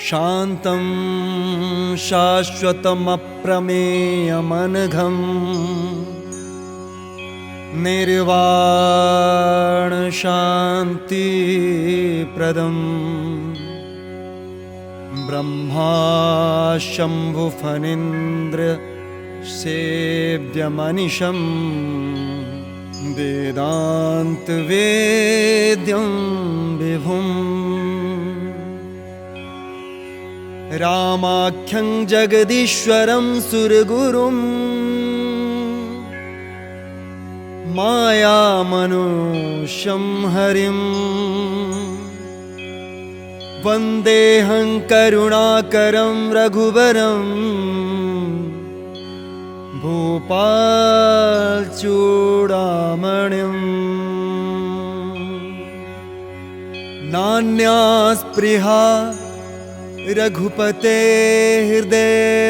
शान्तं शाश्वतमप्रमेयमनघं निर्वाणशान्तिप्रदं ब्रह्मा शम्भुफणीन्द्र सेव्यमनिशं वेदान्तवेद्यं विभुम् रामाख्यं जगदीश्वरं सुरगुरुं मायामनुष्यं हरिं वन्देऽहं करुणाकरं रघुवरं भूपालचूडामणिं नान्या स्पृहा रघुपते हृदयस्मदीये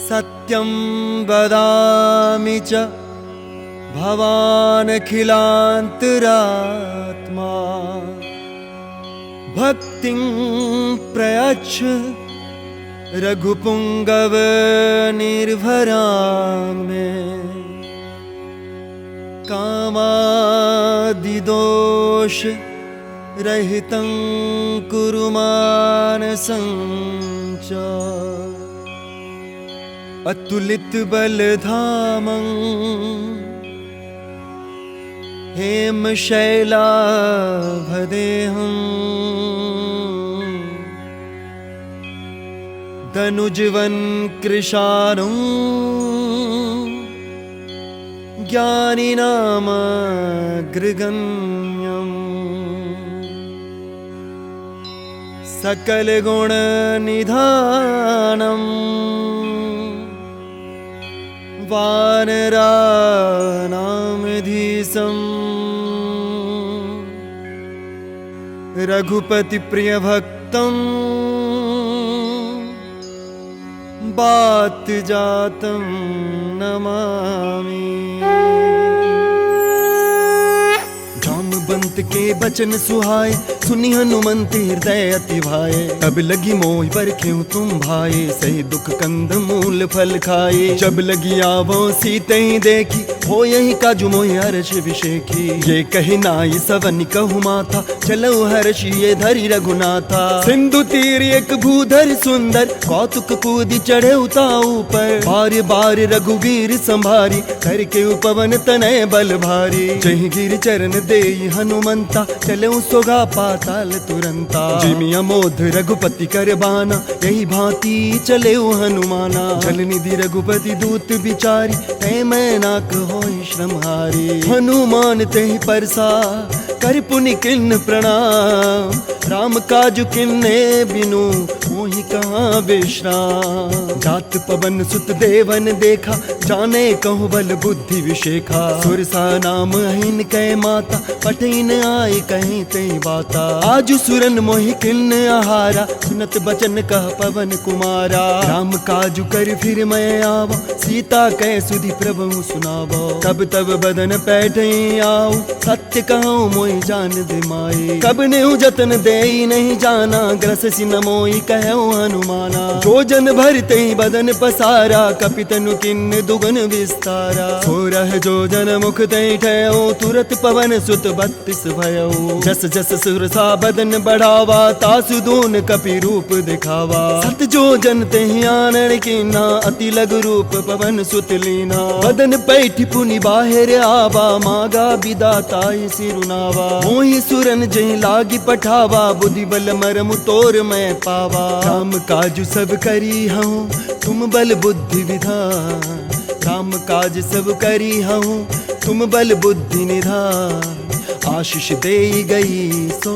सत्यं वदामि च भवानखिलान्तरात्मा भक्तिं प्रयच्छ रघुपुङ्गवनिर्भरां मे कामादिदोष रहितं कुरु मानसं च अतुलितबलधामं हेमशैलाभदेहं धनुजवन् कृशानं ज्ञानिनामग्रगण्यम् सकलगुणनिधानं वानराणामधीशं रघुपतिप्रियभक्तं वातजातं नमामि। जामवंत के बचन सुहाए सुनी हनुमंत हृदय अति भाए तब लगी मोह पर क्यों तुम भाए सही दुख कंद मूल फल खाए जब लगी आवो सीते ही देखी हो यही काजू मोह हर्ष विषेखी ये कही नाई सवन कहु माथा चलो हर्ष ये धरी रघुनाथा सिंधु तीर एक भूधर सुंदर कौतुक कूदी चढ़े उता ऊपर बार बार रघुवीर संभारी करके उपवन तनय बल भारी जही गिर चरण दे हनुमंता चले सोगा पाताल तुरंता जिमि अमोध रघुपति कर बाना यही भांति चले हनुमाना जल निधि रघुपति दूत बिचारी तै मैं ना कहो श्रमहारी हनुमान ते परसा कर पुनि किन्न प्रणाम राम काजु किन्ने बिनु मोहि कहाँ विश्राम जात पवन सुत देवन देखा जाने कहु बल बुद्धि विशेखा सुरसा नाम अहिन कै माता पठिन आई कहीं तई बाता आजु सुरन मोहि किन्न आहारा सुनत बचन कह पवन कुमारा राम काजु कर फिर मैं आवा सीता कै सुधि प्रभु सुनावो तब तब बदन पैठे आओ सत्य कहूँ मोहि जान दे माई कब ने जतन दे नहीं जाना ग्रस सिन मोई कहूँ हनुमाना जो जन भरते बदन पसारा कपितनु किन्न दुगन विस्तारा हो रह जो जन मुख तई ठयो तुरत पवन सुत 32 भयो जस जस सुरसा बदन बढ़ावा तासु दून कपि रूप दिखावा सत जो जन ते आनन कीना अति लघु रूप पवन सुत लीना बदन पैठी पुनि बाहर आवा मागा विदाताई सिरुनावा मोहि सुरन जही लागी पठावा बुद्धि बल मरम तोर मैं पावा राम काजु सब करी हूँ तुम बल बुद्धि विधान राम काज सब करी हूँ तुम बल बुद्धि निधान आशीष दे गई सो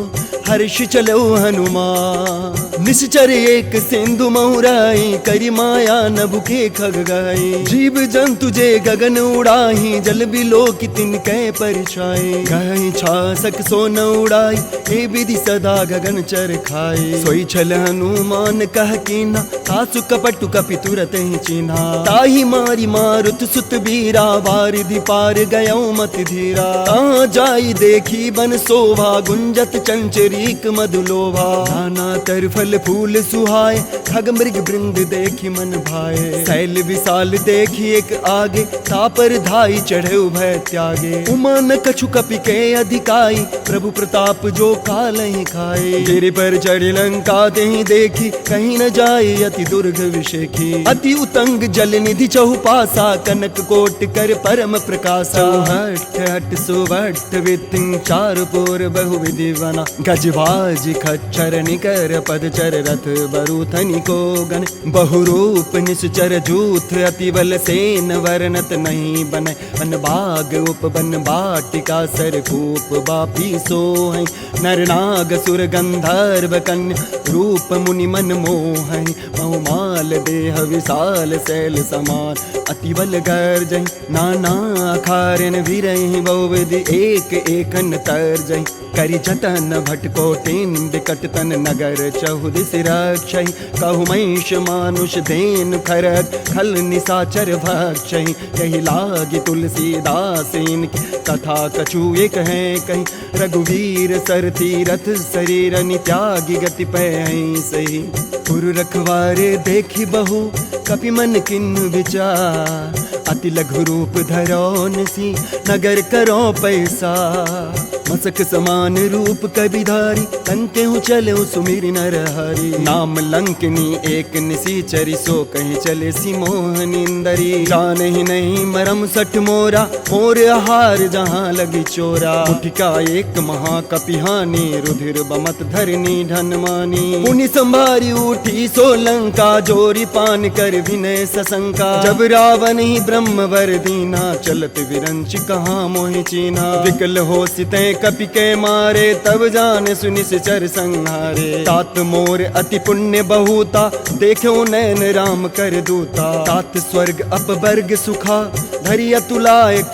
हर्ष चलो हनुमान निश्चर एक सिंधु महुराई करी माया न भूखे खग गई जीव जंतु जे गगन उड़ाही जल बिलो की तिन कै परिछाई गई छासक सो न उड़ाई हे विधि सदा गगन चर खाए सोई छल हनुमान कह कीना तासु कपटु कपि तुरत ही चिन्हा ताही मारी मारुत सुत बीरा वारिधि पार गयो मत धीरा जाई देखी बन शोभा, गुंजत चंचरीक मधुलोभा। नाना तर फल फूल सुहाए, खग मृग वृंद देखी मन भाए। शैल विशाल देखी एक आगे, तापर धाई चढ़े भय त्यागे। उमा न कछु कपि के अधिकाई, प्रभु प्रताप जो काल ही खाए। गिरि पर चढ़ी लंका तेहि देखी, कहीं न जाए अति दुर्ग विषेखी। अति उतंग जल निधि चहुपासा, कनक कोट कर परम प्रकाशा। हट हट सुभट वितिं, चारु पुर बहु विधि बना। गजबाज खच्चर निकर पदचर, रथ बरूथनि को गण। बहुरूप निश्चर जूथ, अति बल सेन वर्णत नहीं बन। अनबाग उपवन बाटिका, सरकूप बापी सोहै। नर नाग सुर गंधर्व कन्या, रूप मुनि मन मोहै। बहुमाल देह विशाल शैल समान, अति बल गर्जै। नाना अखारन विरहि, बहुविधि एक एकन तर्जै। करि जतन भट कोटिन, विकट तन नगर चहुदिस रक्षै। कहु महिष मानुष धेनु खरग, खल निशाचर भक्षै। यही लागी तुलसीदास इनकी, कथा कछु एक है कहीं। रघुवीर सर तीरथ शरीर, त्यागी गति पै सही। पुर रखवारे देखी बहु, कपि मन किन विचार। अति लघु रूप धरौन सी, नगर करो पैसा। मसक समान रूप कबिधारी, कंते हूँ चले सुमिर नर हरि। नाम लंकनी एक निसीचरी, सो कहीं चले सी मोहनिंदरी। जान ही नहीं मरम सठ मोरा, मोर आहार जहाँ लगी चोरा। उठिका एक महाकपिहानी, रुधिर बमत धरनी ढनमानी। पुनि संभारी उठी सो लंका, जोरी पान कर विनय सशंका। जब रावण ही ब्रह्म वर दीना, चलत विरंच कहाँ मोहि चीना। विकल हो सिते कपि के मारे, तब जान सुनि सिचर संहारे। तात मोर अति पुण्य बहुता, देखो नैन राम कर दूता। तात स्वर्ग अपवर्ग सुखा, धरि अतुलायक।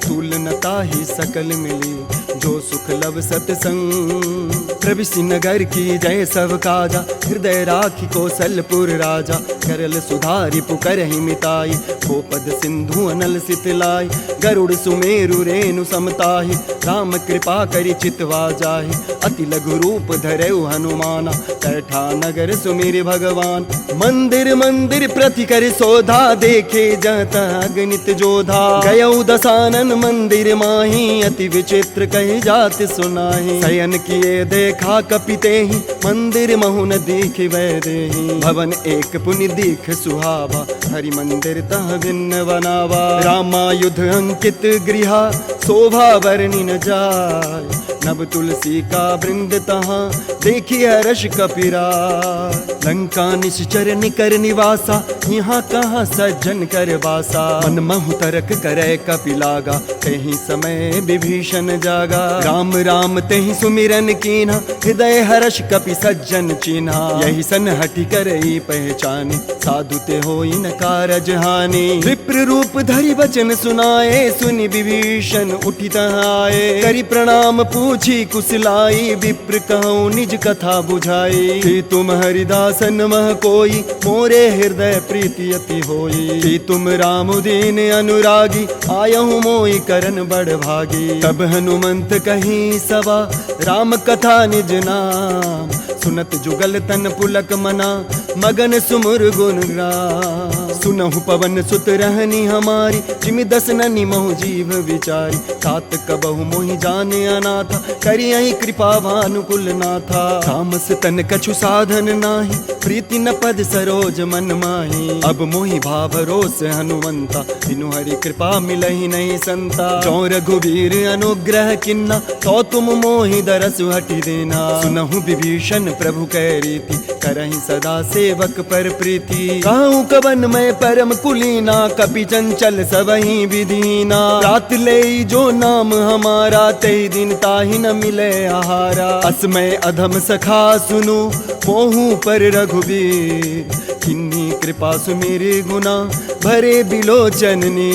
तुलनता ही सकल मिली, जो सुख लब सतसंग। प्रविशि नगर की जय सब काजा, हृदय राखी कौशलपुर राजा। करल सुधारि पुकरहि मिताई, गोपद सिंधु अनल सितलाई। गरुड़ सुमेरु रेणु समताहि, राम कृपा करि चितवा जाहि। अति लघु रूप धरऊ हनुमाना, कैठा नगर सुमिर भगवान। मंदिर मंदिर प्रति कर शोधा, देखे जत अगणित जोधा। गयऊ दसानन मंदिर माही, अति विचित्र कही जाति सुनाही। शयन किए देखा कपिते ही, मंदिर महु न दीखि वै देहि। भवन एक पुनि दीख सुहावा, हरि मंदिर तह भिन्न बनावा। रामायुध अंकित गृहा, शोभा वर्णि न जाय। नभ तुलसी का वृंद तहाँ, देखी हर्ष कपिराय। लंका निश्चर निकर निवासा, यहाँ कहाँ सज्जन कर बासा। मन महु तरक करे कपिलागा, कहीं समय विभीषण जागा। राम राम तेहि सुमिरन कीन्हा, हृदय हर्ष कपि सज्जन चीन्हा। यही सन हटि करई पहचानी, साधु ते होई न कारज हानि। विप्र रूप धरि वचन सुनाए, सुनि विभीषण उठि तहाँ आए। करि प्रणाम पूछी कुशलाई, विप्र कहूँ निज कथा बुझाई। कि तुम हरिदासन मह कोई, मोरे हृदय प्रीति अति होई। कि तुम राम दीन अनुरागी, आयहु मोहि करन बड़ भागी। तब हनुमंत कहीं सवा, राम कथा निज नाम। सुनत जुगल तन पुलक मना, मगन सुमुर गुण ग्राम। सुनहु पवन सुत रहनी हमारी, जिमि दस ननि महु जीव विचारी। तात कबहु मोहि जाने अनाथा, करियहि कृपा भानुकुल नाथा। तामस तन कछु साधन नाही, प्रीति न पद सरोज मन माही। अब मोहि भाव रोस हनुमंता, बिनु हरि कृपा मिलहि नहीं संता। जो रघुवीर अनुग्रह किन्ना, तो तुम मोहि दरसु हटि देना। सुनहु विभीषण प्रभु कै रीति, करहि सदा सेवक पर प्रीति। कहूँ कवन मैं परम कुलीना, कपि चंचल सबहि विधीना। रात ले जो नाम हमारा, तेहि दिन ताहि न मिले आहारा। असमय अधम सखा सुनु, मोहु पर रघुवीर। किन्नी कृपा सुमेरे गुना, भरे बिलोचननी।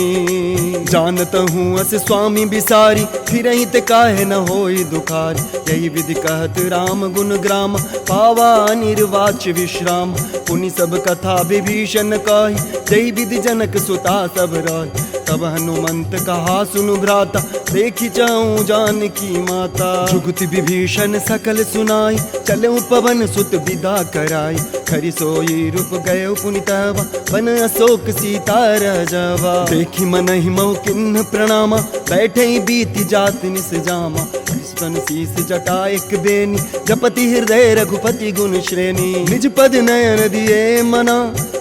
जानत हूँ अस स्वामी बिसारी, फिर ते काहे न होई दुखारी। यही विधि कहत राम गुण ग्राम, पावा निर्वाच विश्राम। पुनि सब कथा विभीषण कही, जय विधि जनक सुता सब राय। तब हनुमंत कहा सुनु भ्राता, देखी जाऊं जानकी माता। जुगति विभीषण सकल सुनाई, चले पवन सुत विदा कराई। खरी सोई रूप गए पुनितवा, बन अशोक सीता रजवा। देखी मन ही मऊ किन्ह प्रणामा, बैठे ही बीती जात निस जामा। कृष्ण शीस जटा एक बेनी, जपति हृदय रघुपति गुण श्रेणी। निज पद नयन दिए मना,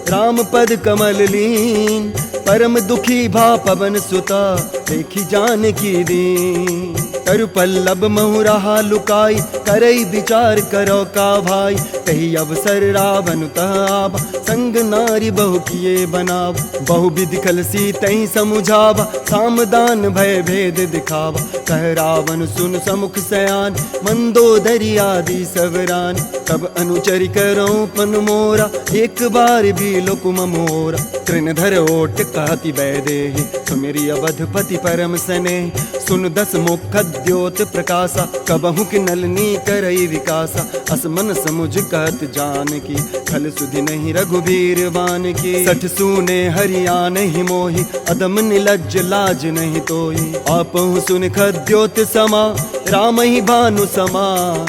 राम पद कमल लीन। परम दुखी भा पवन सुता, देखी जानकी दीन। तरु पल्लव महु रहा लुकाई, करई विचार करो का भाई। तही अवसर रावण तहावा, संग नारी बहु किए बनाव। बहु विधि कलसी तही समुझावा, सामदान भय भेद दिखावा। कह रावण सुन समुख सयान, मंदोदरी आदि सबरान। तब अनुचरि करो पन मोरा, एक बार भी लोकुम मोरा। तृणधर ओट कहति वैदेही, सुमिरि अवधपति परम स्नेह। सुन दस मुख द्योत प्रकाशा, कबहु कि नलनी करई विकासा। असमन समुझ कहत जानकी, खल सुधि नहीं रघुबीर बान की। सठ सूने हरियान ही मोहि, अदम निलज्ज लाज नहीं तोई। आपहु सुन खद्योत समा, राम ही भानु समान।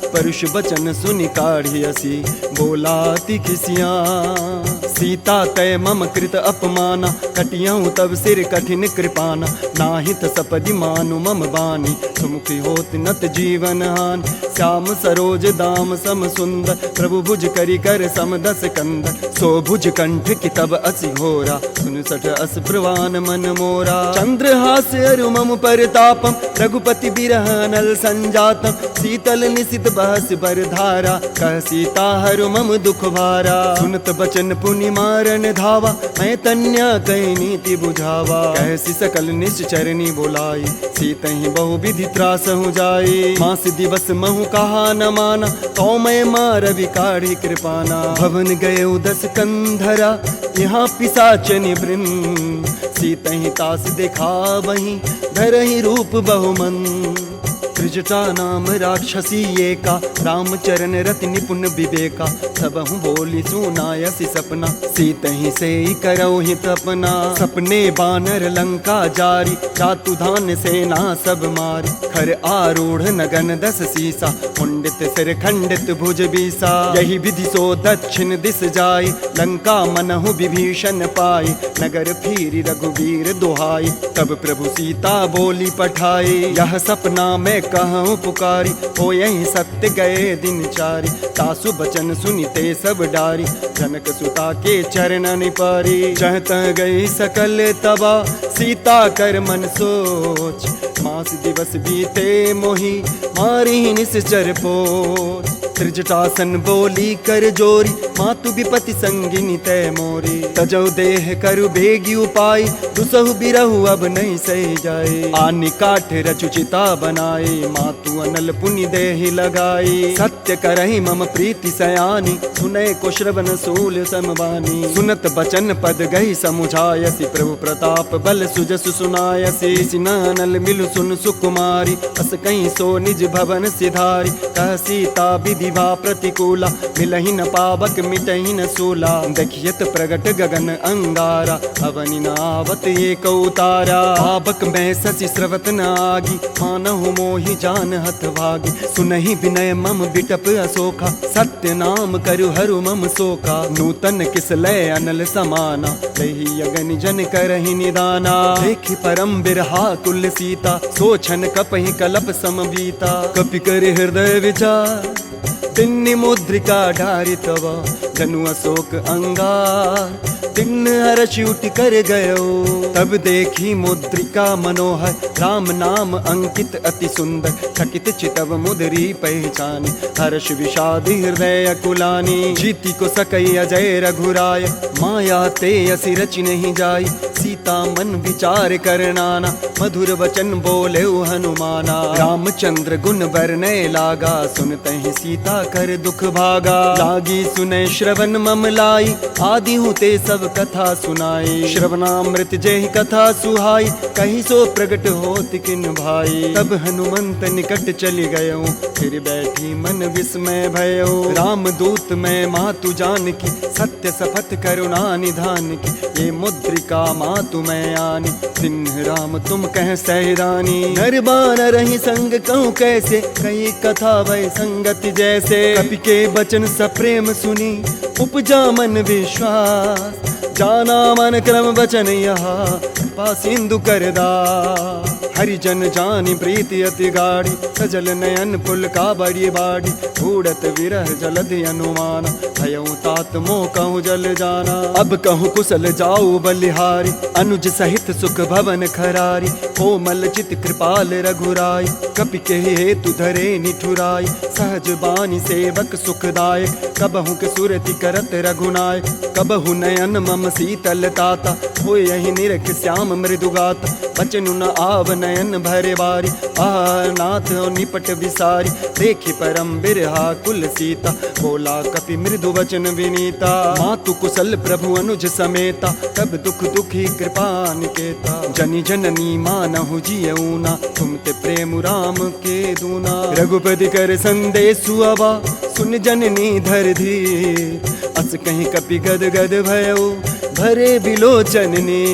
परुष बचन सुनि काढ़ी असी, बोलाति खिसिया। सीता तय मम कृत अपमाना, कटियहूँ तब सिर कठिन कृपाना। नाहित सपदि मानु मम बानी, सुमुखी होत नत जीवन हान। श्याम सरोज दाम सम सुंदर, प्रभु भुज करि कर सम दस कंदर। सो भुज कंठ की तब असि घोरा, सुन सठ अस प्रवान मन मोरा। चंद्रहास अरु मम परतापम, रघुपति बिरह नल संजातम। शीतल निशित बहस बर धारा, कह सीता हरु मम दुख भारा। सुनत बचन पुनि मारन धावा, मैं तन्या कही नीति बुझावा। कैसी सकल निश्चरणी बोलाई, सीतहि बहु विधि त्रास हो जाई। मास दिवस महु कहा न माना, तो मैं मार विकाढ़ी कृपाना। भवन गए दस कंधरा, यहाँ पिशाचनि वृंद। सीतहि तास देखा वहीं, धरहि रूप बहुमन। त्रिजटा नाम राक्षसी एका, रामचरण रति निपुण विवेका। सबहु बोली सुनायसी सपना, सीतहि से करौ हित अपना। सपने बानर लंका जारी, जातु धान सेना सब मारी। खर आरूढ़ नगन दस सीसा, मुंडित सिर खंडित भुज बीसा। यही विधि सो दक्षिण दिस जाई, लंका मनहु विभीषण पाई। नगर फिरी रघुवीर दुहाई, तब प्रभु सीता बोली पठाई। यह सपना में कहूँ पुकारी, हो यही सत्य गए दिन चारी। तासु बचन सुनिते सब डारी, जनक सुता के चरण पारी। जह तह गई सकल तबा, सीता कर मन सोच। मास दिवस बीते मोहि, मारी निश्चर पोच। त्रिजटासन बोली कर जोरी, मातु विपति संगिनी तय मोरी। तजौ देह करु बेगी उपाय, दुसहु बिरहु अब नहीं सही जाए। आनि काठ रचुचिता बनाए, मातु अनल पुनि देहि लगाई। सत्य करहि मम प्रीति सयानी, सुनय को श्रवण सूल समबानी। सुनत बचन पद गई समुझायसी, प्रभु प्रताप बल सुजसु सुनायसी। सिनानल मिलु सुन सुकुमारी, अस कहीं सो निज भवन सिधारी। कह सीता विधि भा प्रतिकूला, मिलहि न पावक मिटहि न सूला। देखियत प्रगट गगन अंगारा, अवनि नावत एक उतारा। पावक में शशि स्रवत न आगी, मानहु मोहि जान हत भागी। सुनहि विनय मम बिटप अशोका, सत्य नाम करु हरु मम शोका। नूतन किस लय अनल समाना, लही अगन जन करहि निदाना। देखि परम बिरहा तुल्य सीता, सोचन कपहि कलप सम बीता। कपि कर हृदय विचार, तिन्नि मुद्रिका ढारि तव। जनु अशोक अंगार, तिन्न हर्ष उठ कर गयो। तब देखी मुद्रिका मनोहर, राम नाम अंकित अति सुंदर। थकित चितव मुदरी पहचानी, हर्ष विषाद हृदय कुलानी। जीति को सकई अजय रघुराय, माया ते असि रचि नहीं जाई। सीता मन विचार करनाना, मधुर वचन बोले हनुमाना। रामचंद्र गुण बरने लागा, सुनते ही सीता सहायता कर दुख भागा। लागी सुने श्रवण मम लाई, आदि हूँ ते सब कथा सुनाई। श्रवणामृत जेहि कथा सुहाई, कहीं सो प्रगट होत किन भाई। तब हनुमंत निकट चली गयो, फिर बैठी मन विस्मय भयो। राम दूत मैं मातु जान की, सत्य शपथ करुणा निधान की। ये मुद्रिका मातु मैं आनी, सिंह राम तुम कह सहरानी। नर बानर ही संग कहूँ कैसे, कई कथा भय संगति जैसे। कपि के बचन सप्रेम सुनी, उपजा मन विश्वास। जाना मन क्रम वचन यहाँ, कृपा सिंधु करदा। हरिजन जानी प्रीति अति गाढ़ी, सजल नयन पुल का बड़ी बाड़ी। उड़त विरह जलधि अनुमान, भयउ तात मोह कहूँ जल जाना। अब कहूँ कुशल जाऊ बलिहारी, अनुज सहित सुख भवन खरारी। कोमल चित कृपाल रघुराई, कपि के हेतु धरे निठुराई। सहज बानी सेवक सुखदायक, कबहु के सुरति करत रघुनायक। कबहु नयन मम शीतल ताता, होय यही निरख श्याम मृदु गाता। बचनु न आव नयन भरे बारी, नाथ निपट विसारी। देखी परम बिरहा कुल सीता, बोला कपि मृदु वचन विनीता। मातु कुशल प्रभु अनुज समेता, तब दुख दुखी कृपा निकेता। जनि जननी मानहु जियऊना, तुम ते प्रेम राम के दूना। रघुपति कर संदेशु अबा, सुन जननी धर धीर। अस कहीं कपि गद गद भयो, भरे बिलोचन ने।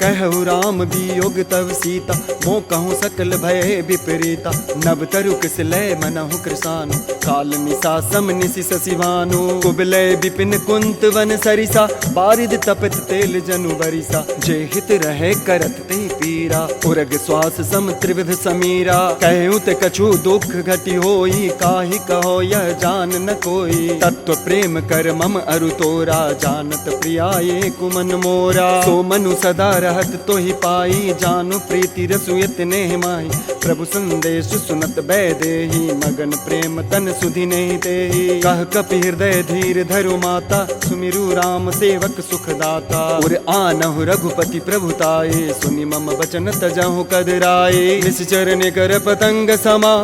कहु राम वियोग तव सीता, मो कहूँ सकल भय विपरीता। नव तरुक सिलय मनहु कृसानु, काल निशा सम निशि शशिवानु। कुबलय विपिन कुंत वन सरिसा, बारिद तपत तेल जनु बरिसा। जे हित रहे करत ते पीरा, उरग श्वास सम त्रिविध समीरा। कहूँ ते कछु दुख घटी होई, काहि कहो यह जान न कोई। तत्व प्रेम कर मम अरु तोरा, जानत प्रियाये कुमन मोरा। सो मनु सदा रहत तो ही पाई, जानु प्रीति रसुयत नेह माही। प्रभु संदेश सुनत बैदेही, मगन प्रेम तन सुधि नहीं तेही। कह कपि हृदय धीर धरु माता, सुमिरु राम सेवक सुखदाता। और आनहु रघुपति प्रभुताये, सुनि मम वचन तजहु कदराये। निश्चर कर पतंग समा,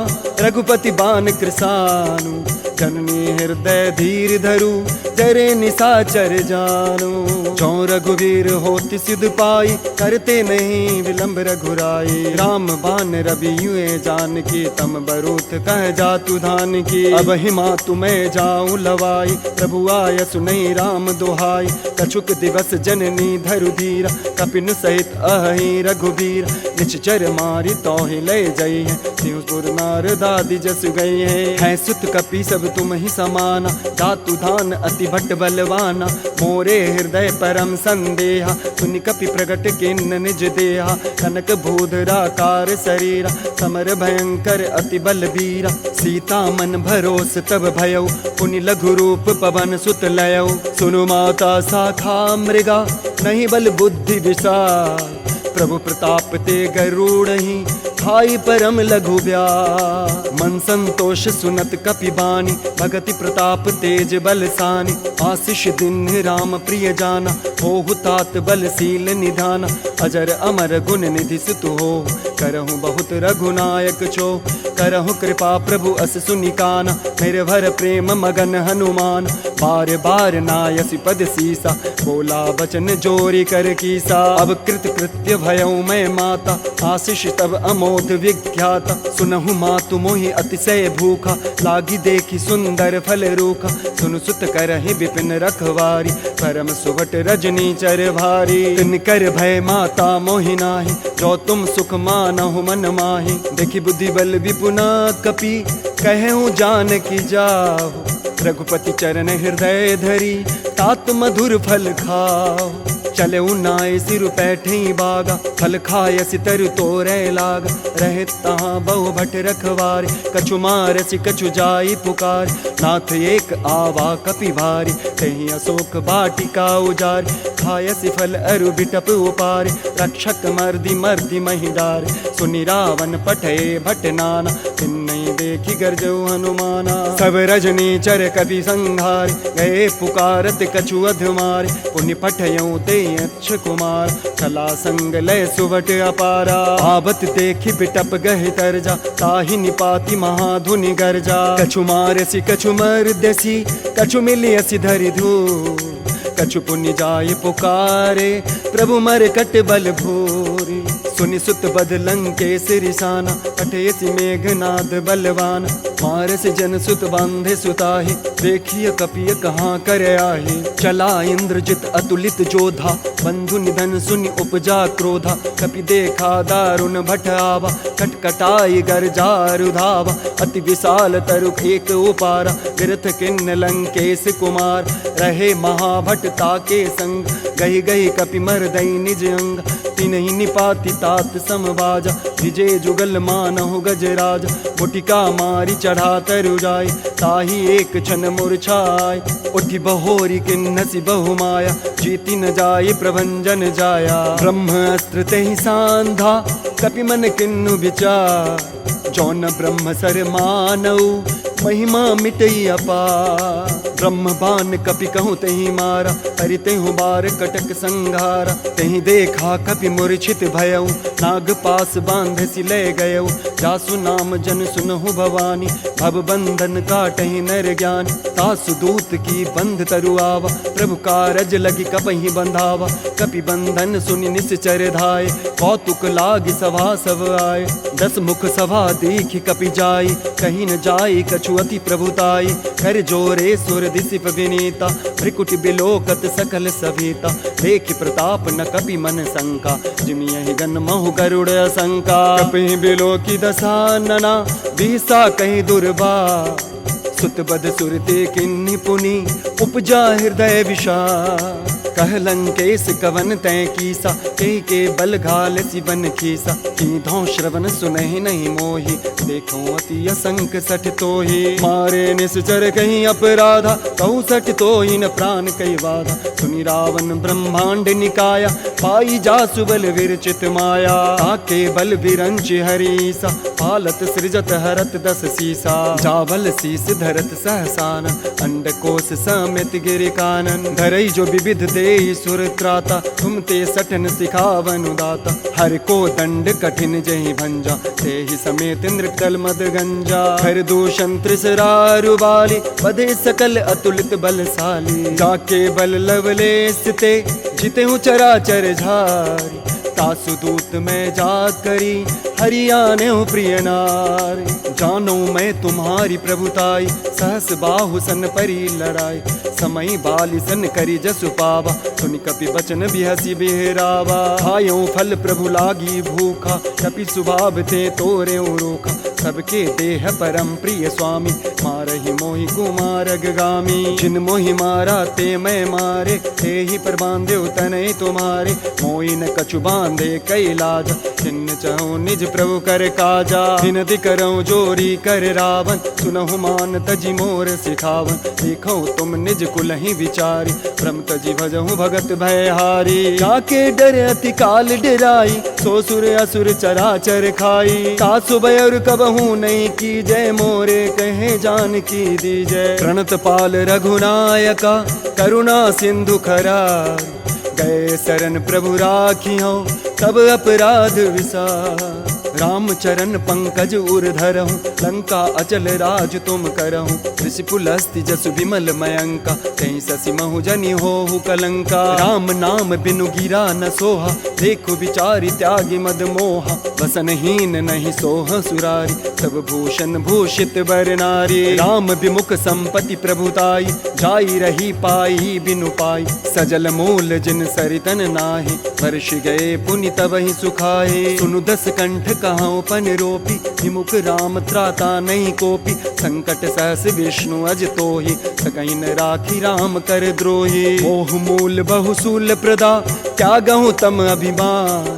रघुपति बान कृसानु। जननी हृदय धीर धरु, जरे निशाचर जानु। जो रघुवीर होति सिद्ध पाई, करते नहीं विलंब रघुराई। राम बान रवि युए जान की, तम बरूथ कह जातु धान की। अब हिमा तुम्हें जाऊं लवाई, प्रभु आय सुनई राम दुहाई। कछुक दिवस जननी धरु धीरा, कपिन सहित अहि रघुवीर। निश्चर मारी तोहि ले जई है, सिंहपुर नार दादी जस गई है। सुत कपि सब तुम ही समाना, दातु धान अति भट्ट बलवाना। मोरे हृदय परम संदेहा, सुनि कपि प्रगट किन्न निज देहा। कनक भूधराकार शरीरा, समर भयंकर अति बलबीरा। सीता मन भरोस तब भयउ, पुनि लघु रूप पवन सुत लयउ। सुनु माता शाखा मृगा, नहीं बल बुद्धि विशाल। प्रभु प्रताप ते गरुड़हि, खाई परम लघु ब्याल। मन संतोष सुनत कपि बानी, भगति प्रताप तेज बलसानी। आशीष दिन राम प्रिय जाना, होहु तात बलशील निधाना। अजर अमर गुण निधि सुतु हो, करहु बहुत रघुनायक छो। करहु कृपा प्रभु अस सुनि काना, मेरे भर प्रेम मगन हनुमान। बार बार नायसि पद सीसा, बोला वचन जोरी कर कीसा। अब कृत कृत्य भयउ मैं माता, आशीष तब अमोध विख्याता। सुनहु मातु मोहि अतिशय भूखा, लागी देखी सुंदर फल रूखा। सुन सुत करहि विपिन रखवारी, परम सुभट रजनी चर भारी। तिनकर भय माता मोहि नाही, जो तुम सुख मानहु मन माही। देखी बुद्धि बल विपुना कपि, कहूँ जान की जाहु। रघुपति चरण हृदय धरी, तात मधुर फल खाओ। चले नाय सिर पैठई बागा, फल खाय सितर तोरे लाग। रहे तहाँ बहु भट रखवारे, कछु मारसि कछु जाई पुकार। नाथ एक आवा कपि भारी, कहीं अशोक बाटिका उजारी। खायसि फल अरु बिटप उपारे, रक्षक मर्दि मर्दि महि डारे। सुनि रावण पठये भट नाना, तिन्नई देखी गर्जऊ हनुमाना। सब रजनी चर कपि संहारे, गए पुकारत कछु अधमारे। पुनि पठयऊ ते दे अच्छ कुमार, कला संग लय सुवट अपारा। आवत देखि बिटप गहे तरजा, ताहि निपाति महाधुनि गर्जा। कछु मारसी कछु मर्दसी, कछु मिलियसी धरि धूर। कछु पुण्य जाय पुकारे, प्रभु मरकट बल भूरि। सुनि सुत बद लंकेश रिसाना, कटेसि मेघनाद बलवान। मारस जन सुत बांधे सुताहि, देखिय कपिय कहाँ कर आहि। चला इंद्रजित अतुलित जोधा, बंधु निधन सुनि उपजा क्रोधा। कपि देखा दारुण भट आवा, कटकटाई गर्जा रुधावा। अति विशाल तरुख एक उपारा, विरथ किन्न लंकेश कुमार। रहे महाभट ताके संग, गही गही कपि मर्दई निज अंग। तिनहि निपाति तात समबाजा, विजय जुगल मानहु गजराज। मुटिका मारी चढ़ा तरु जाय, ताहि एक क्षण मूर्छाय। उठि बहोरी किन्नसी बहुमाया, जीति न जाय प्रभंजन जाया। ब्रह्म अस्त्र तेहि सांधा, कपि मन किन्नु विचार। जौन ब्रह्म सर मानऊ, महिमा मिटई अपार। ब्रह्म बान कपि कहूँ तेहि मारा, हरि तेहु बार कटक संघारा। तेहि देखा कपि मूर्छित भयऊ, नाग पास बांध सि ले गयऊ। जासु नाम जन सुनहु भवानी, भव बंधन काटहि नर ज्ञानी। तासु दूत की बंध तरुआवा, प्रभु कारज लगी कपहि बंधावा। कपि बंधन सुनि निश्चर धाय, कौतुक लाग सभा सब आय। 10 मुख सभा देखि कपि जाई, कहीं न जाई कछु अति प्रभुताई। कर जोरे सुर दिसिप विनीता, भ्रिकुटि बिलोकत सकल सभीता। देखि प्रताप न कपि मन शंका, जिमियहि गन महु गरुड़ शंका। कपि बिलोकी दसानना, बिहसा कहीं दुर्बा। सुत बद सुरते किन्नि पुनि, उपजा हृदय विषाद। कह लंकेश कवन तै कीसा, के बल घाल सिवन खीसा। कीधौ श्रवण सुनहि नहीं मोहि, देखो अति असंक सठ तोहि। मारे निश्चर कहीं अपराधा, कहूँ सठ तोहि न प्राण कई बाधा। सुनि रावण ब्रह्मांड निकाया, पाई जासु बल विरचित माया। ताके बल विरंच हरीसा, पालत सृजत हरत 10 सीसा। जावल शीस धरत सहसान, अंडकोश समेत गिरि कानन। धरई जो विविध दे सुर त्राता, तुम ते सठन सिखावनु दाता। हर को दंड कठिन जहि भंजा, तेहि समेत नृकल मद गंजा। हर दूषण त्रिसरारु बाली, बधे सकल अतुलित बलशाली। जाके बल लवलेश ते, जितेहु चराचर झारी। तासु दूत में जा करी, हरियाने हो प्रिय नारी। जानो मैं तुम्हारी प्रभुताई, सहस बाहु सन परी लड़ाई। समय बाली सन करी जसु पावा, सुनि कपि बचन बिहसी बिहरावा। खायो फल प्रभु लागी भूखा, कपि सुभाव थे तोरे रोखा। सबके देह परम प्रिय स्वामी, मारहि मोहि कुमार गामी। जिन मोहि मारा ते मैं मारे, ते ही पर बांधे तनय तुम्हारे। मोहि न कछु बांधे कैलाज, जिन चाहूं निज प्रभु कर काजा। विनति करऊं जोरी कर रावण, सुनहु मान तजी मोर सिखावन। देखो तुम निज कुल ही विचारी, ब्रह्म तजी भजहु भगत भयहारी। जाके डर अति काल डराई, सो सुर असुर चराचर खाई। तासु भयर कबहू नहीं की जय, मोरे कहे जान की दीजय। प्रणत पाल रघुनायका, करुणा सिंधु खरार। गए शरण प्रभु राखियो, तब अपराध विसार। राम चरण पंकज उर धरहूँ, लंका अचल राज तुम करहूँ। ऋषि पुलस्ति जसु विमल मयंका, कहीं ससी महु जनि होहु कलंका। राम नाम बिनु गिरा न सोहा, देखो विचारी त्यागी मद मोहा। वसनहीन नहीं सोह सुरारी, सब भूषण भूषित बर नारी। राम विमुख संपत्ति प्रभुताई, जाई रही पाई बिनु पाई। सजल मूल जिन सरितन नाही, वर्ष गए पुनि तबहि सुखाए। सुनु 10 कंठ कहाँ पन रोपी, विमुख राम त्राता नहीं कोपी। संकट सहस विष्णु अज तोहि, सकहि न राखी राम कर द्रोही। मोह मूल बहुसूल प्रदा, त्यागहु तम अभिमान।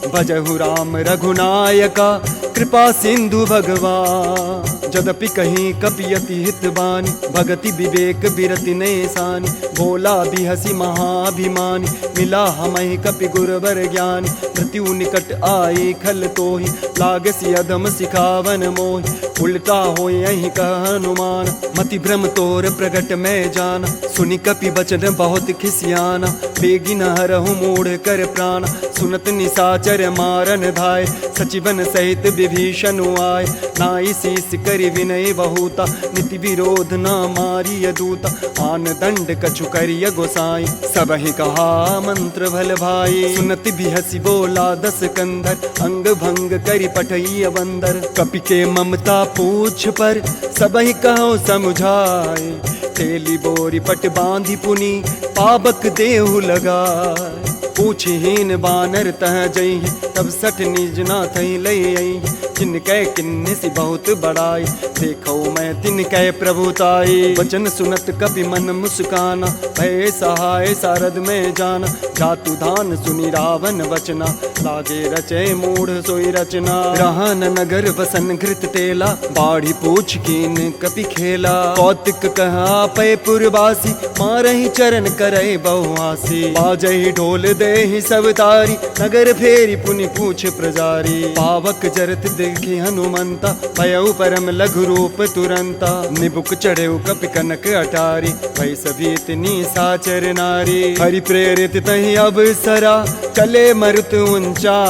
भजहु राम रघुनायका, कृपा सिंधु भगवान। जदपि कहीं कपि अति हितवानी, भगति विवेक बिरति नेसानी, भोला बिहसी महाभिमानी, मिला हमहि कपि गुरवर ज्ञानी, मृत्यु निकट आई खल तोहि, लागसी अधम सिखावन मोहि, उल्टा होय यही कह हनुमान, मति भ्रम तोर प्रगट में जाना, सुनि कपि बचन बहुत खिसियाना, बेगी न हरहु मूढ़ कर प्राण, सुनत निशाचर मारन धाय, सचिवन सहित विभीषण आय, नाई शीस करि विनय बहुता, नीति विरोध न मारिय दूता, आन दंड कछु करिय गोसाई, सबहि कहा मंत्र भल भाई, सुनत बिहसी बोला दस कंधर, अंग भंग करि पठइय बंदर, कपि के ममता पूछ पर, सबहि कहो समुझाए, तेली बोरी पट बांधी पुनी, पाबक देहु लगाए, पूछहीन बानर तह जई, तब सठ निज ना थई लई आई, जिनकै किन्ने सी बहुत बड़ाई, देखो मैं तिनकै प्रभुताई, वचन सुनत कपि मन मुस्काना, भय सहाय सारद में जाना, जातु धान सुनि रावण वचना, लागे रचे मूढ़ सोई रचना, रहन नगर बसन घृत तेला, बाढ़ी पूछ कीन कपि खेला, कौतिक कहा पै पुरवासी, मारहि चरण करय बहुआसी, बाजहि ढोल देहि सब तारी, नगर फेरी पुनि पूछ प्रजारी, पावक जरत देखि हनुमंता, भयउ परम लघु रूप तुरंता, निबुक चढ़ेउ कपि कनक अटारी, भय सभीत निशाचर नारी, हरि प्रेरित तहि अवसरा, चले मरुत ऊंचा,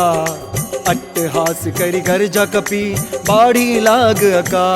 अट्टहास करि गर्जा कपि, बाढ़ी लाग अका,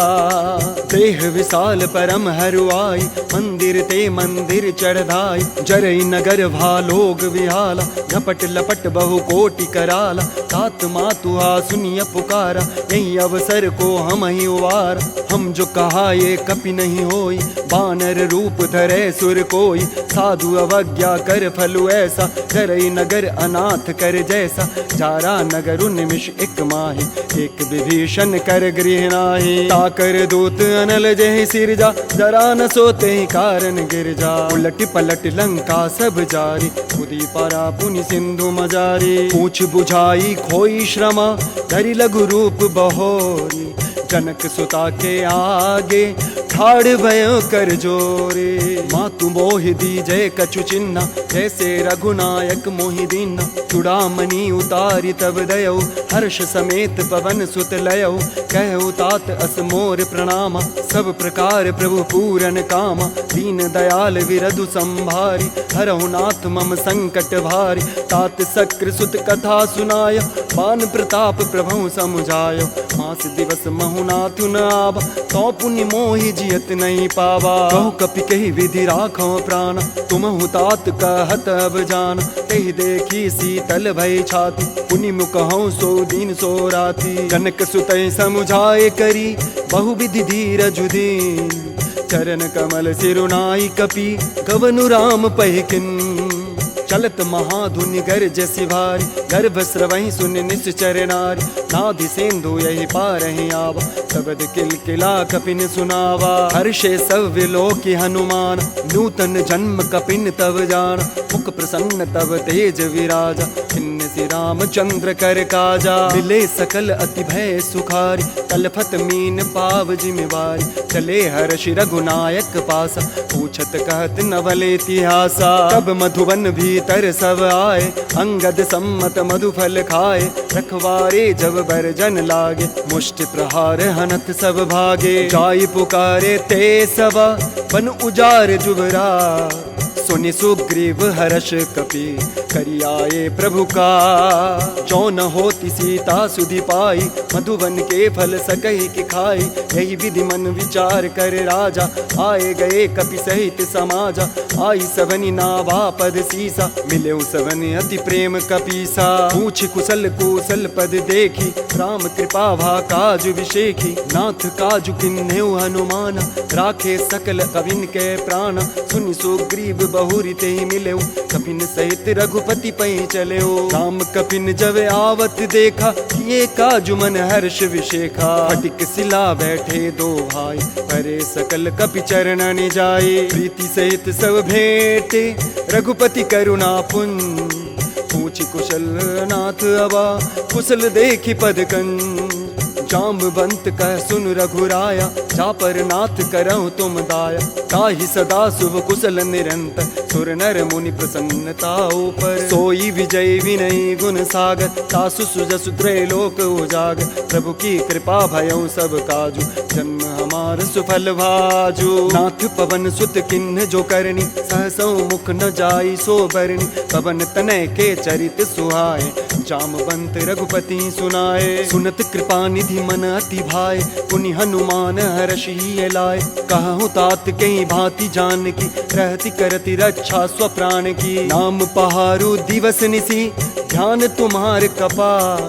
देह विशाल परम हरुआई, मंदिर ते मंदिर चढ़ाई, जरई नगर भालोग विहाला, झपट लपट बहु कोटि कराला, तात मातुहा सुनिय पुकारा, यही अवसर को हम ही उवारा, हम जो कहा ये कपि नहीं होई, बानर रूप धरे सुर कोई, साधु अवज्ञा कर फलु ऐसा, जरई नगर अनाथ कर जैसा, जारा नगर निमिष एक माही, एक विभीषण कर गृह नाही, ताकर दूत अनल जहि सिरजा, जरा न सोते ही कारण गिर जा, उलट पलट लंका सब जारी, खुदी पारा पुनि सिंधु मजारी, पूछ बुझाई खोई श्रमा, धरि लघु रूप बहोरी, जनक सुता के आगे, ठाड़ भयो कर जोरे, मातु मोहि दीजय कछु चिन्ह, जैसे रघुनायक मोहि दीन्ह, चूड़ामणि उतारि तब दयौ, हर्ष समेत पवन सुत लयौ, कहु तात अस मोर प्रणामा, सब प्रकार प्रभु पूरन कामा, दीन दयाल विरधु संभारी, हरहु नाथ मम संकट भारी, तात सक्र सुत कथा सुनाय, बान प्रताप प्रभु समुझायो, मास दिवस महु नाथु न आवा, तो पुनि मोहि जियत नहीं पावा, कहु कपि कहि विधि राखो प्राण, तुम हुतात कहत अब जान, तेहि देखी शीतल भय छाती, पुनि मुकहु सो दीन सो राती, जनक सुतय समुझाए करी, बहु विधि धीरजु दीन, चरण कमल सिरुनाई कपि, कवनु राम पहिकिन, चलत महाधुनि गर्ज सिभारी, गर्भ स्रवहि सुन निश्चर नारी, नाधि सिंधु यही पारहि आवा, शब्द किलकिला कपिन सुनावा, हर्षे सब विलोकि हनुमान, नूतन जन्म कपिन तब जान, मुख प्रसन्न तब तेज विराजा, खिन्न सि रामचंद्र कर काजा, मिले सकल अति भय सुखारी, तलफत मीन पाव जिमिवारी, चले हर्षि रघुनायक पासा, पूछत कहत नवल इतिहासा, तब मधुवन भीतर सब आए, अंगद सम्मत मधुफल खाए, रखवारे जब बरजन लागे, मुष्टि प्रहार हनत सब भागे, जाई पुकारे ते सबा, बन उजार जुबरा, सुनि सुग्रीव हर्ष कपि, करि आए प्रभु का, जो न होती सीता सुधि पाई, मधुवन के फल सकहि कि खाई, यही विधि मन विचार कर राजा, आए गए कपि सहित समाजा, आई सवनि नावा पद सीसा, मिले सवनि अति प्रेम कपीसा, पूछ कुशल कुशल पद देखी, राम कृपा भा काजु विशेखी, नाथ काजु किन्हेउ हनुमान, राखे सकल कविन के प्राण, सुनि सुग्रीव बहुरी ते मिले, कपिन सहित रघुपति पै चले, राम कपिन जब आवत देखा, किए काजु मन हर्ष विशेखा, फटिक सिला बैठे दो भाई, परे सकल कपि चरणन जाए, प्रीति सहित सब भेटे, रघुपति करुणा पुंज, पूछ कुशल नाथ अबा, कुशल देखि पद कंज, जाम्बवंत कह सुन रघुराया, जा पर नाथ करहु तुम दाया। ताहि सदा शुभ कुशल निरंतर, सुर नर मुनि प्रसन्नता ऊपर। सोई विजय विनयी गुण सागर, तासु सुजसु त्रैलोक उजागर। प्रभु की कृपा भयउ सब काजू, जन्म हमार सुफल भाजू। नाथ पवन सुत किन्ह जो करनी, सहसौ मुख न जाई सो बरनी। पवन तनय के चरित सुहाए, जामवंत रघुपति सुनाए। सुनत कृपा निधि मन अति भाए, पुनि हनुमान हर्षि लाए। कहूँ तात कहीं भांति जान की, रहती करती रक्षा स्वप्राण की। नाम पहारु दिवस निसी, ध्यान तुम्हार कपार।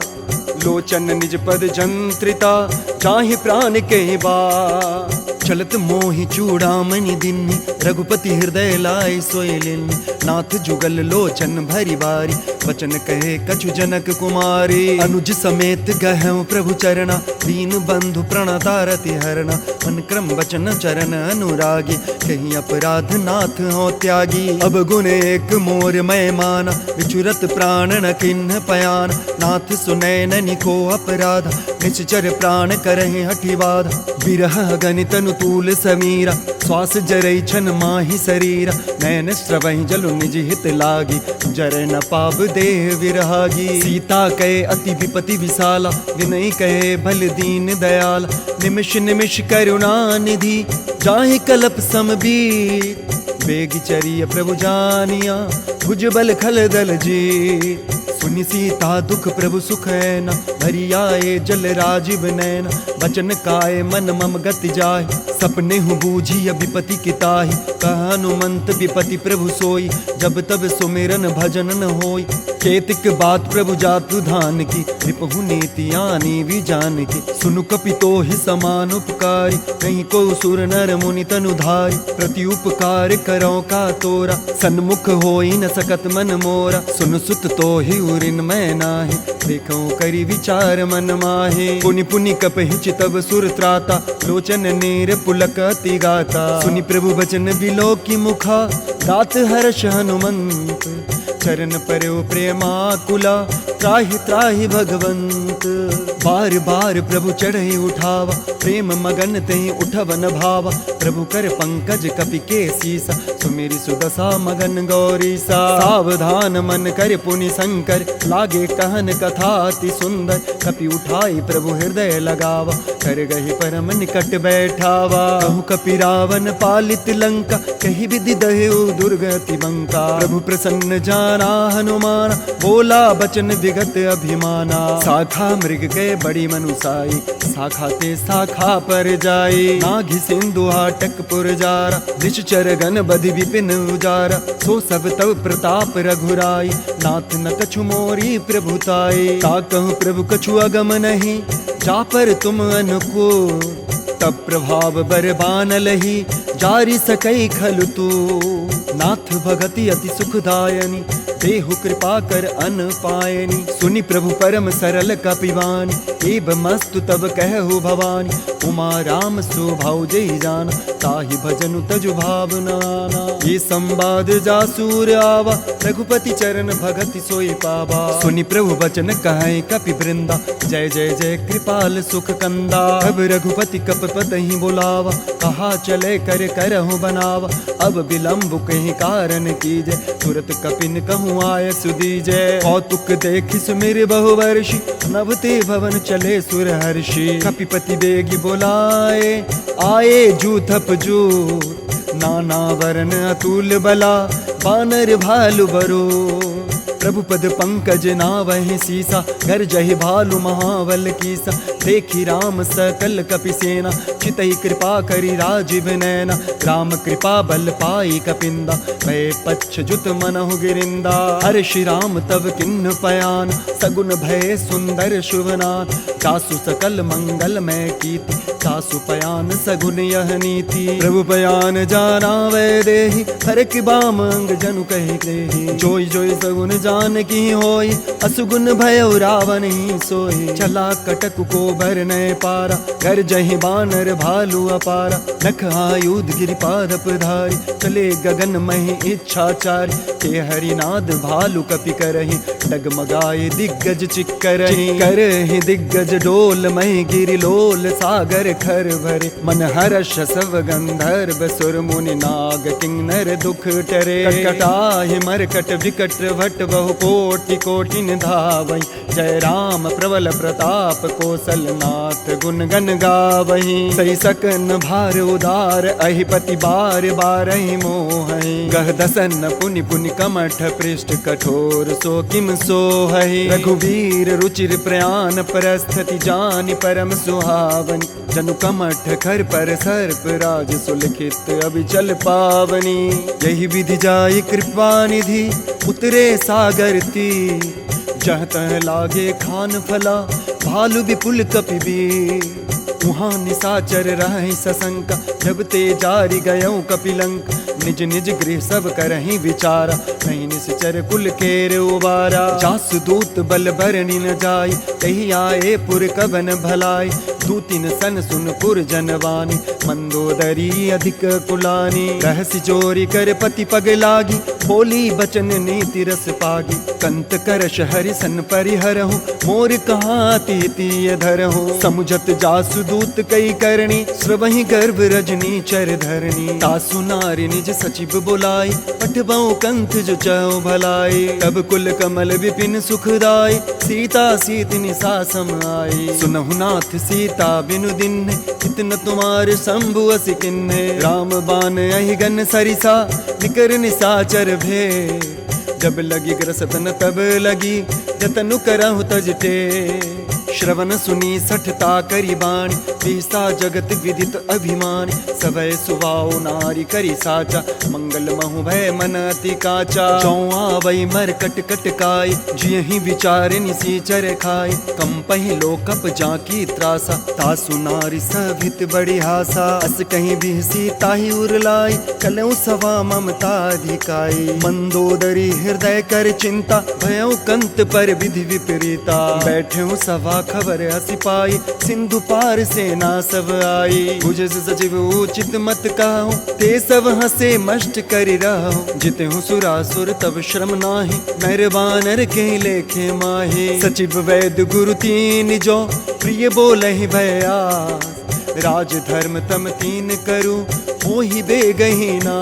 लोचन निज पद जंत्रिता, जाहि प्राण कहीं बार। चलत मोहि चूड़ामणि दिन्नि, रघुपति हृदय लाय सोय लेन्नि। नाथ जुगल लोचन भरी बारी, वचन कहे कछु जनक कुमारी। अनुज समेत गहऊ प्रभु चरणा, दीन बंधु प्रणतारति हरणा। मन क्रम वचन चरण अनुरागी, कहीं अपराध नाथ हो त्यागी। अब गुण एक मोर मैं माना, विचुरत प्राण न किन्ह पयान। नाथ सुनय ननि को अपराध, निश्चर प्राण करहि हठि बाधा। विरह गणित अनुतूल समीरा, श्वास जरई छन माहि शरीरा। नैन स्रवहि जलु निज हित लागी, जर न पाव देह विरहागी। सीता कहे अति विपति विशाला, विनय कहे भल दीन दयाल। निमिष निमिष करुणा निधि, जाहि कलप समबीर। बेगी चरिय प्रभु जानिया, भुजबल खल दल जी। सुनि सीता दुख प्रभु सुख हैना, भरी आए जल राजीव नैना। बचन काय मन मम गति जाय, सपने हूँ बूझी विपति किताहि। कह हनुमंत विपति प्रभु सोई, जब तब सुमिरन भजन न होई। केतिक बात प्रभु जातु धान की, रिपहु नीति आनी भी जान की। सुनु कपितो ही समान उपकारी, नहीं को सुर नर मुनि तनुधारी। प्रति उपकार करो का तोरा, सन्मुख होई न सकत मन मोरा। सुन सुत तो ही उरिन मैं नाही, देखो करी विचार मन माहे। पुनि पुनि कपहि चितव सुर त्राता, लोचन नीर पुलक अति गाता। सुनि प्रभु बचन बिलो की मुखा, दात हर्ष हनुमंत। चरण पर्यो प्रेमाकुला, त्राहि त्राहि भगवंत। बार बार प्रभु चढ़े उठावा, प्रेम मगन तेहि उठवन भावा। प्रभु कर पंकज कपि के सीसा, सुमेरी सुदशा मगन गौरीसा। सावधान मन कर पुनि शंकर, लागे कहन कथा अति सुंदर। कपि उठाई प्रभु हृदय लगावा, कर गहि परम निकट बैठावा। कहु कपि रावण पालित लंका, कही विधि दहेउ दुर्गति बंका। प्रभु प्रसन्न जाना हनुमान, बोला बचन विगत अभिमाना। शाखा मृग गए बड़ी मनुसाई, शाखा ते शाखा पर जाई। नाघि सिंधु हाटक पुरजारा, निश्चर गण बधि विपिन उजारा। सो सब तव प्रताप रघुराई, नाथ न कछु मोरी प्रभुताई। ता कहूँ प्रभु कछु अगम नहीं, जा पर तुम अनुकूल। तब प्रभाव बरबान लही, जारी सकई खलु तू। नाथ भगति अति सुखदायनी, देहु कृपा कर अन पायनी। सुनि प्रभु परम सरल कपिवानी, एव मस्तु तब कहु भवानी। उमा राम स्वभाव जय जाना, ताहि भजनु तजु भावना। ये संवाद जासूर आवा, रघुपति चरण भगति सोई पावा। सुनि प्रभु वचन कहे कपि वृंदा, जय जय जय कृपाल सुख कंदा। अब रघुपति कपपतहि बुलावा, कहा चले कर करहु बनावा। अब विलम्ब कहीं कारण कीजय, तुरत कपिन कहूँ आय सुदीजय। कौतुक देखि सुमिर बहुवर्षि, नभ ते भवन चले सुर हर्षि। कपिपति बेगी बोलाए, आए जूथप जूथ। नाना वर्ण अतुल बला, बानर भालु बरो। प्रभु पद पंकज नावहि सीसा, घर जहि भालु महाबल कीसा। देखी राम सकल कपि सेना, चितहि कृपा करि राजीव नैना। राम कृपा बल पाई कपिंदा, भय पच्छ जुत मनहु गिरिंदा। हर्षि राम तब किन्ह पयान, सगुन भय सुंदर शुभनान। जासु सकल मंगल मैं कीति, जासु पयान सगुन यह नीति। प्रभु पयान जाना वै देहि, हर कि बाम अंग जनु कहि देहि। जोई जोई सगुन जानकी होई, असुगुन भयो रावण ही सोई। चला कटक को भरने पारा, कर जहि बानर भालू अपारा। नख आयुध गिरिपाद धारी, चले गगन महि इच्छाचारी। के हरिनाद भालू कपि करहि, डगमगाए दिग्गज चिक्करहि। करहि दिग्गज डोल महि गिरिलोल, सागर खर भरे। मन हर्ष सब गंधर्व सुर मुनि नाग, किन्नर दुख टरे। कटकटाहि मरकट विकट भट, बहु कोटि कोटिन धावै। जय राम प्रबल प्रताप, कौशल नाथ गुण गन गावहि। सही सकन भार उदार, अहिपति बार बारहि मोहहि। गह दसन पुनि पुनि कमठ, पृष्ठ कठोर सो किम सोहहि। रघुवीर रुचिर प्रयान, परस्थिति जानि परम सुहावनि। जनु कमठ खर पर सर्प राज, सुलिखित अभिचल पावनी। यही विधि जाय कृपा निधि, उतरे सागर तीर। जह तह लागे खान फला, भालु विपुल कपि बीर। वहाँ निशाचर रहि सशंका, जब ते जारि गयौ कपिलंक। निज निज गृह सब करहि विचारा, नहीं निश्चर कुल केर उबारा। जासु दूत बल भरनि न जाय, तहि आए पुर कवन भलाई। दूतिन सन सुन पुर जनवानी, मंदोदरी अधिक कुलानी। रहसि चोरी कर पति पग लागी, बोली बचन नीति रस पागी। कंत करश हरि सन परिहरहु, मोर कहाँ तीय धरहु। समुझत जासु दूत कई करणी, श्रवहि गर्भ रजनी चर धरणी। तासु नारी निज सचिव बुलाई, पठबऊ कंथ जो चौ भलाई। तब कुल कमल विपिन सुखदाई, सीता सीत निसा सम आई। सुनहु नाथ सीता बिनु दिन, कितन तुम्हारे शंभु अस किन्हे। राम बान अहिगन सरिसा, निकर निसाचर भे। जब लगी ग्रसतन तब लगी, जतनु करहु तजटे। श्रवण सुनी सठता करी बाणी, पीसा जगत विदित अभिमानी। सवै सुभाव नारी करी साचा, मंगल महु भय मन अति काचा। चौआ वै मर कट कट काई, जियहि विचार निसीचर खाई। कंपहि लोकप जाकी त्रासा, तासु नारी सभित बड़ी हासा। अस कहीं बिहसी ताहि उरलाई, कलऊ सवा ममता अधिकाई। मंदोदरी हृदय कर चिंता, भयउ कंत पर विधि विपरीता। बैठे सभा खबर हसी पाई, सिंधु पार सेना सब आई। बुझस सचिव उचित मत कहूँ, ते सब हसे मष्ट करि रहूँ। जिते हूँ सुरासुर तब श्रम नाही, नर बानर के लेखे माही। सचिव वैद्य गुरु तीन जो, प्रिय बोलहि भयास। राज धर्म तम तीन करूँ, मोहि बेगहि ना।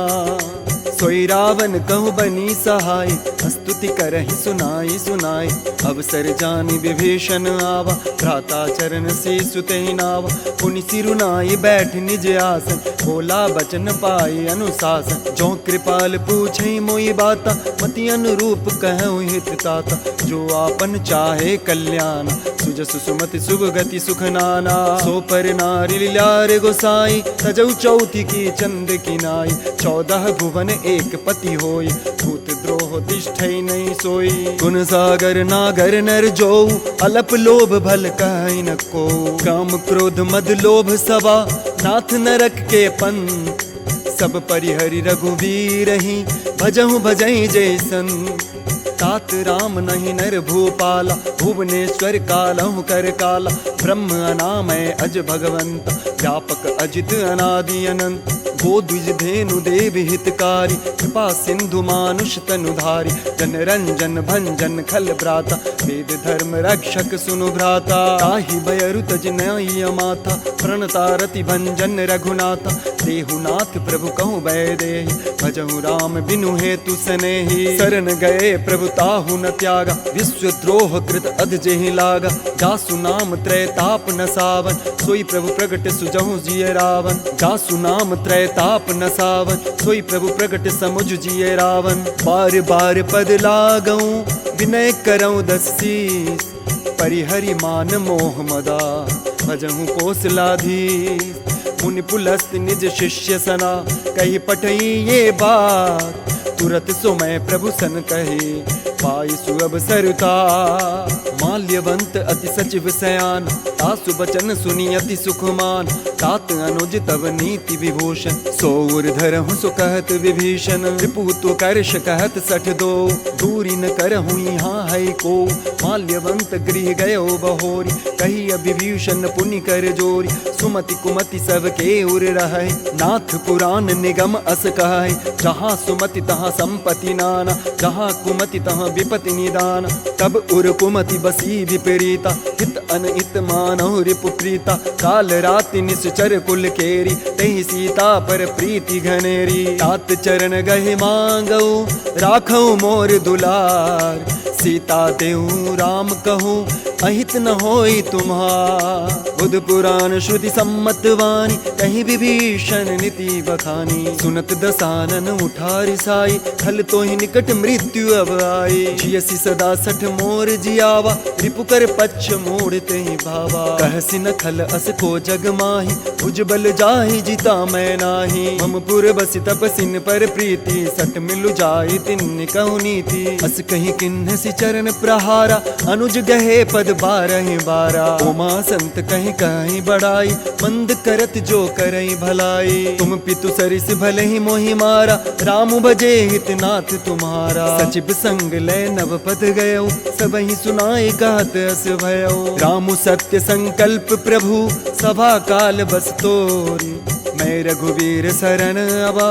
सोई रावण कहु बनी सहाय, स्तुति करहि सुनाई सुनाई। अवसर जानि विभीषण आवा, भ्राता चरण से सुतहि नावा। पुनि सिरुनाई बैठ निज आसन, बोला बचन पाई अनुशासन। जो कृपाल पूछई मोई बाता, मति अनुरूप कहूँ हित ताता। जो आपन चाहे कल्याण, सुजस सुमति शुभ गति सुख नाना। सो पर नारी लीलार गोसाई, तजौ चौथी की चंद की नाई। 14 भुवन एक पति होय, भूत द्रोह तिष्ठै नहीं सोई। गुण सागर नागर नर जो, अलप लोभ भल कहै न को। काम क्रोध मद लोभ सवा, नाथ नरक के पंथ। सब परिहरि रघुवीर ही, भजहु भजई जैसन। तात राम नहीं नर भूपाला, भुवनेश्वर कालहु कर काला। ब्रह्म अनामय अज भगवंत, व्यापक अजित अनादि अनंत। गो द्विज धेनु देव हितकारी, कृपा सिंधु मानुष तनुधारी। जन रंजन भंजन खल भ्राता, वेद धर्म रक्षक सुनु भ्राता। ताहि भयरु तज नय माथा, प्रणता रति भंजन रघुनाथा। देहुनाथ प्रभु कहु भय देहि, भजहु राम बिनु हेतु सनेहि। शरण गए प्रभु ताहु न त्यागा, विश्वद्रोह कृत अध जेहि लागा। जासु नाम त्रय ताप न सावन, सोई प्रभु प्रगट सुजहु जिय रावण। जासु नाम त्रय ताप न सावन, सोई प्रभु प्रगट समुझ जिय रावण। बार बार पद लागऊं, विनय करऊं 10 शीस। परिहरि मान मोह मदा, भजहु कौशलाधीश। मुनि पुलस्त निज शिष्य सना, कही पठई ये बात। तुरत सो मैं प्रभु सन कहे, पाई सुअब सरता। माल माल्यवंत अति सचिव सयान, तासु बचन सुनी अति सुखमान। तात अनुज तव नीति विभूषण, सोर धरहु सो कहत विभीषण। रिपु तो कर्ष कहत सठ दो, दूरी न करहु यहाँ है को। माल्यवंत गृह गयो बहोरी, कही विभीषण पुनि कर जोरी। सुमति कुमति सब के उर रहे, नाथ पुराण निगम अस कहे। जहाँ सुमति तहाँ संपत्ति नाना, जहाँ कुमति तहाँ विपति निदान। तब उर कुमति बसी विपरीता, हित अनहित मानहु रिपु प्रीता। काल राति निश्चर कुल केरी, तही सीता पर प्रीति घनेरी। तात चरण गहे मांगऊ, राखऊ मोर दुलार। सीता देहु राम कहूँ, अहित न होई तुम्हार। बुध पुराण श्रुति सम्मत वाणी, कहीं विभीषण नीति बखानी। सुनत दसानन उठा रिसाई, खल तो ही निकट मृत्यु अब आई। जियसि सदा सठ मोर जियावा, रिपु कर पक्ष मोड़ते ही भावा। कहसि न खल अस को जग माही, भुजबल जाहि जिता मैं नाही। मम पुर बसि तपसिन पर प्रीति, सठ मिलु जाहि तिन्नि कहु नीति। अस कहीं किन्ह सि चरण प्रहारा, अनुज गहे पद 12 उमा संत कहीं कहीं बड़ाई। मंद करत जो करई भलाई, तुम पितु सरिस भले ही मोहि मारा। राम भजे हितनाथ तुम्हारा, सचिव संग ले नव पद गयो। सब ही सुनाई कहत अस भयो। रामु सत्य संकल्प प्रभु, सभा काल बस तोरी। मैं रघुवीर शरण अबा,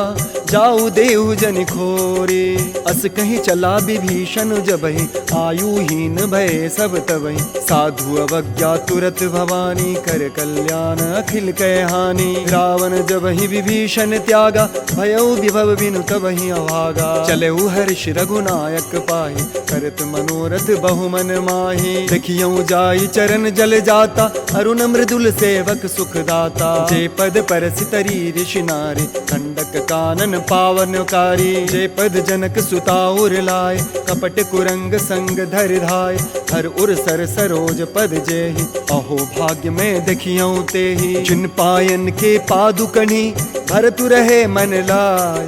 जाऊ देहु जन खोरे। अस कहीं चला विभीषण जबहि, आयुहीन भय सब तबहि। साधु अवज्ञा तुरत भवानी, कर कल्याण अखिल कह हानि। रावण जबहि विभीषण त्यागा, भयउ विभव बिनु तबहि अभागा। चलेउ हर्ष रघुनायक पाहि, करत मनोरथ बहुमन माहि। देखियऊ जाई चरण जल जाता, अरुण मृदुल सेवक सुखदाता। जे पद परसि तरी ऋषि नारी, खंडक कानन पावनकारी। जे पद जनक सुता उर लाए, कपट कुरंग संग धर धाय। हर उर सर सरोज पद जेहि, अहो भाग्य में देखियऊ तेहि। जिन पायन के पादुकनी, भरतु रहे मन लाय।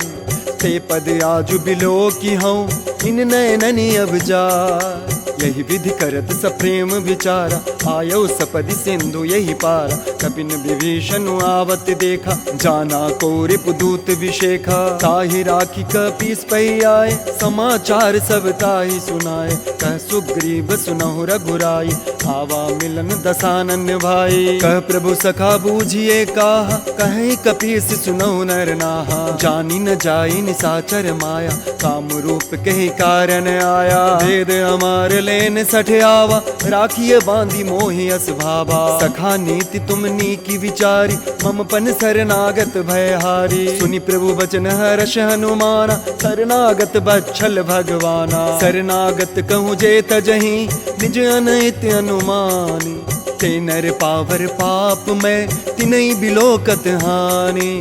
ते पद आजु बिलो की हूँ, इन नयननि अब जाय। यही विधि करत सप्रेम विचारा, आयो सपदि सिंधु यही पारा। कपिन विभीषण आवत देखा, जाना को रिपुदूत विशेखा। ताहि राखी कपीस पै आए, समाचार सब ताहि सुनाए। कह सुग्रीव सुनहु रघुराई, आवा मिलन दसानन भाई। कह प्रभु सखा बूझिए काहा, कहीं कपीस सुनहु नर नाहा। जानी न जाई निसाचर माया, काम रूप कही कारण आया। वेद अमार लेन सठ आवा, राखिए बांधी मोहि अस भावा। सखा नीति तुम नीकी विचारी, मम पन शरणागत भयहारी। सुनि प्रभु बचन हर्ष हनुमाना, शरणागत बच्छल भगवाना। शरणागत कहूँ जे तजहि, निज अनहित अनुमानी। ते नर पावर पाप में, तिनहि बिलोकत हानि।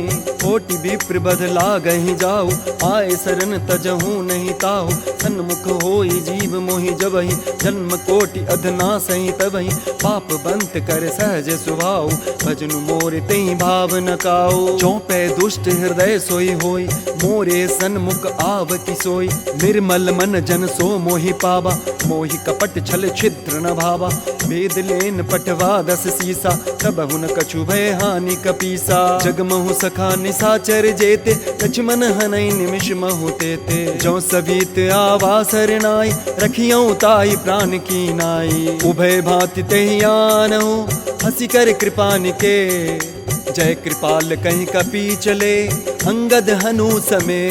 कोटि विप्र बध लागहि जाऊ, आए शरण तजहु नहीं ताहु। सन्मुख होई जीव मोहि जबहि, जन्म कोटि अधनासहि तबहि। पाप बंत कर सहज स्वभाव, भजनु मोर तेहि भाव न काऊ। चौपे दुष्ट हृदय सोई होई, मोरे सन्मुख आवति सोई। निर्मल मन जन सो मोहि पावा, मोहि कपट छल छिद्र न भावा। वेद लेन पटवा 10 सीसा, तबहु न कछु भय हानि कपीसा। जगमहु सखा निसाचर जेते, लक्ष्मण हनई निमिष महु तेते। जो सबीत आवा सरनाई, रखियऊ ताई प्राण की नाई। उभय भांति तेहि आनहु, हंसी कर कृपा निके। जय कृपाल कहीं कपी चले, अंगद हनु समे।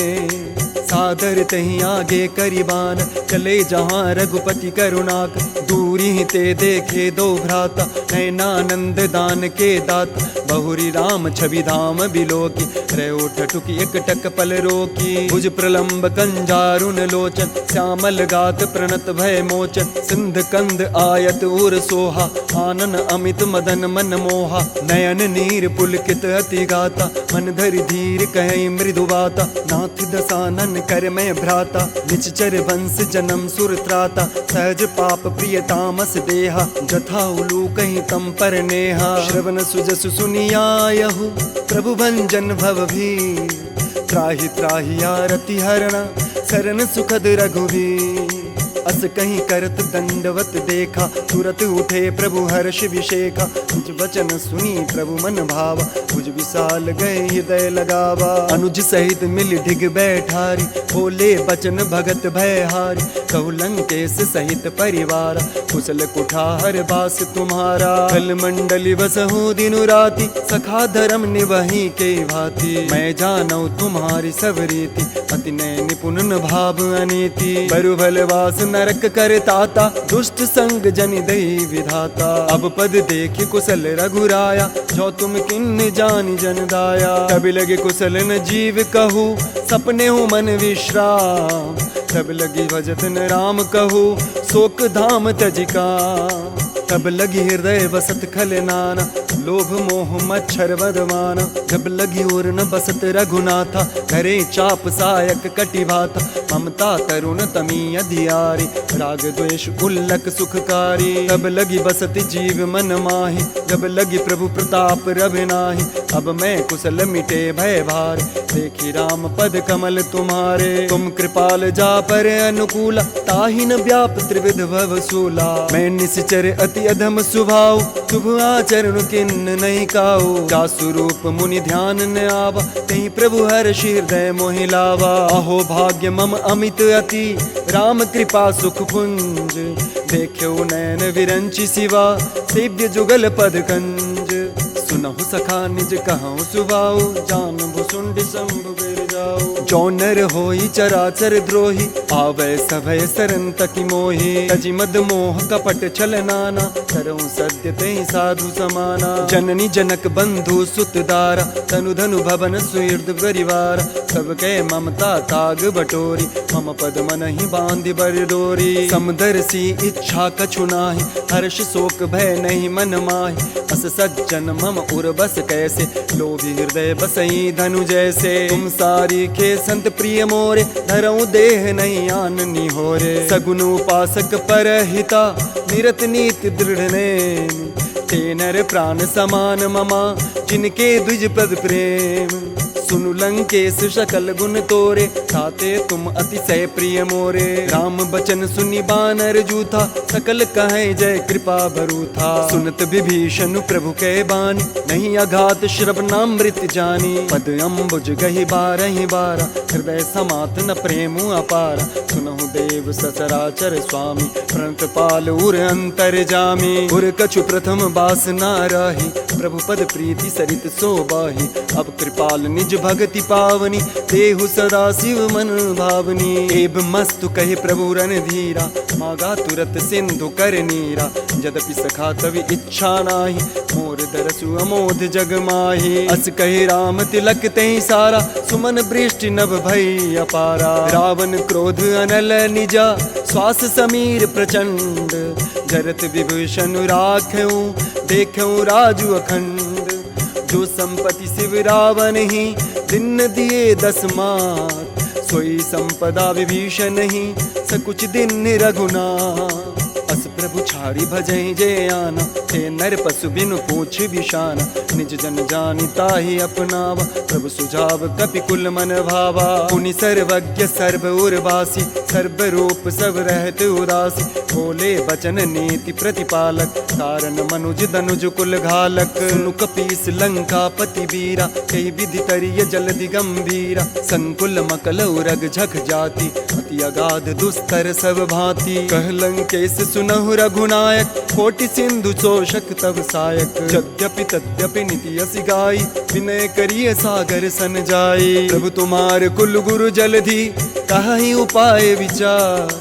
सादर तहीं आगे करीबान, चले जहाँ रघुपति करुणाक। दूरी ही ते देखे दो भ्राता, नैनानंद दान के दाता। बहुरी राम छवि धाम बिलोकी, रयो ठठुकी एक टक पल रोकी। भुज प्रलंब कंजारुन लोचन, श्यामल गात प्रणत भय मोचन। सिंध कंद आयत उर सोहा, आनन अमित मदन मन मोहा। नयन नीर पुलकित अति गाता, मन धरि धीर कहीं मृदु बाता। नाथ दसानन कर मैं भ्राता, निश्चर वंश जन्म सुर त्राता। सहज पाप प्रिय तामस देहा, जथा उलू कहीं तम पर नेहा। श्रवण सुजसु सुनियायहु, प्रभु भंजन भव भीर। त्राहि त्राहि आरति हरणा, शरण सुखद रघुवीर। अस कहीं करत दंडवत देखा, तुरत उठे प्रभु हर्ष विशेखा। निज वचन सुनी प्रभु मन भावा, भुज विशाल गए हृदय लगावा। अनुज सहित मिल ढिग बैठारी, बोले बचन भगत भयहारी। कहु लंकेश सहित परिवार, कुशल कुठार बास तुम्हारा। कल मंडली बसहु दिनु राति, सखा धर्म निवही के भांति। मैं जानौ तुम्हारी सब रीति, अति नय निपुण न भाव अनीति। बरु भलवास नरक कर ताता, दुष्ट संग जन दई विधाता। अब पद देख कुशल रघुराया, जो तुम किन्न जानि जन दाया। तब लगे कुशल न जीव कहू, सपने हूँ मन विश्राम। तब लगी भजत न राम कहू, शोक धाम तजिका। तब लगी हृदय बसत खल नाना, लोभ मोह मच्छर बदमाना। जब लगी उर न बसत रघुनाथा, करे चाप सायक कटि भाता। ममता तरुण तमी अधियारी, राग द्वेष उल्लक सुखकारी। तब लगी बसत जीव मन माहि, जब लगी प्रभु प्रताप रघुनाहि। अब मैं कुशल मिटे भय भार, देखी राम पद कमल तुम्हारे। तुम कृपाल जा पर अनुकूला, ताहि न व्याप त्रिविध भव सूला। मैं निश्चर अति अधम स्वभाव, शुभ आचरण किन्न नहीं काऊ। जा स्वरूप मुनि ध्यान न आवा, तहीं प्रभु हर्ष हृदय मोहि लावा। अहो भाग्य मम अमित अति, राम कृपा सुख पुंज। देख्यो नयन विरंचि सिवा, सेव्य जुगल पद कंज। सुनहु सखा निज कहूँ सुभाऊ, जान भुसुंड शंभु गिर जाऊ। जो नर होई चराचर द्रोही, आवे सभय सरन तकी मोही। तजि मद मोह कपट छल नाना, करऊँ सत्य तेहि साधु समाना। जननी जनक बंधु सुत दारा, तनु धनु भवन सुहृद परिवार। सबके ममता ताग बटोरी, मम पद मन ही बांधि बर डोरी। समदर्शी इच्छा कछु नाहि, हर्ष शोक भय नहीं मन माहि। अस सज्जन मम उर बस कैसे, लोभी हृदय बसई धनु जैसे। तुम सारी के संत प्रिय मोरे, धरऊँ देह नहीं आननी होरे। सगुन उपासक परहिता, निरत नीति दृढ़ नेम। ते नर प्राण समान ममा, जिनके द्विज पद प्रेम। सुनु लंकेश सकल गुण तोरे, ताते तुम अतिशय प्रिय मोरे। राम बचन सुनि बानर जूथा, सकल कहे जय कृपा बरूथा। सुनत विभीषण प्रभु के बानी, नहीं अघात श्रवणामृत जानी। पद अम्बुज गहि बारहि बारा, हृदय समात न प्रेम अपारा। सुनहु देव सचराचर स्वामी, प्रणत पाल उर अंतर जामी। उर कछु प्रथम बास ना रही, प्रभु पद प्रीति सरित सोबाही। अब कृपाल निज भगति पावनी, देहु सदा शिव मन भावनी। एब मस्तु कहे प्रभु रणधीरा, मागा तुरत सिंधु कर नीरा। यद्यपि सखा तवि इच्छा नाही, मोर दरसु अमोध जग माही। अस कहे राम तिलक तेहि सारा, सुमन वृष्टि नभ भई अपारा। रावण क्रोध अनल निजा, श्वास समीर प्रचंड। जरत विभूषण राख्यूं, देखूं राजु अखंड। जो संपत्ति शिव रावण ही, दिन दिए 10 मात। सोई संपदा विभीषण ही, सकुच दिन रघुनाथ। अस प्रभु छाड़ी भजई जे आना, ते नर पशु बिनु पूछ बिशाना। निज जन जानिता ही अपनावा, प्रभु सुझाव कपि कुल मन भावा। पुनि सर्वज्ञ सर्व उर्वासी, सर्व रूप सब रहत उदासी। बोले बचन नीति प्रतिपालक, कारण मनुज दनुज कुल घालक। सुनु कपीस लंका पति वीरा, कई विधि तरिय जलधि गंभीरा। संकुल मकल उरग झक जाति, अति अगाध दुस्तर सब भांति। कह लंकेश सुनहु रघुनायक, कोटि सिंधु चोषक तब सायक। यद्यपि तद्यपि नीति असि गाई, विनय करिय सागर सन जाई। प्रभु तुम्हार कुल गुरु जलधि, कहि उपाय विचार।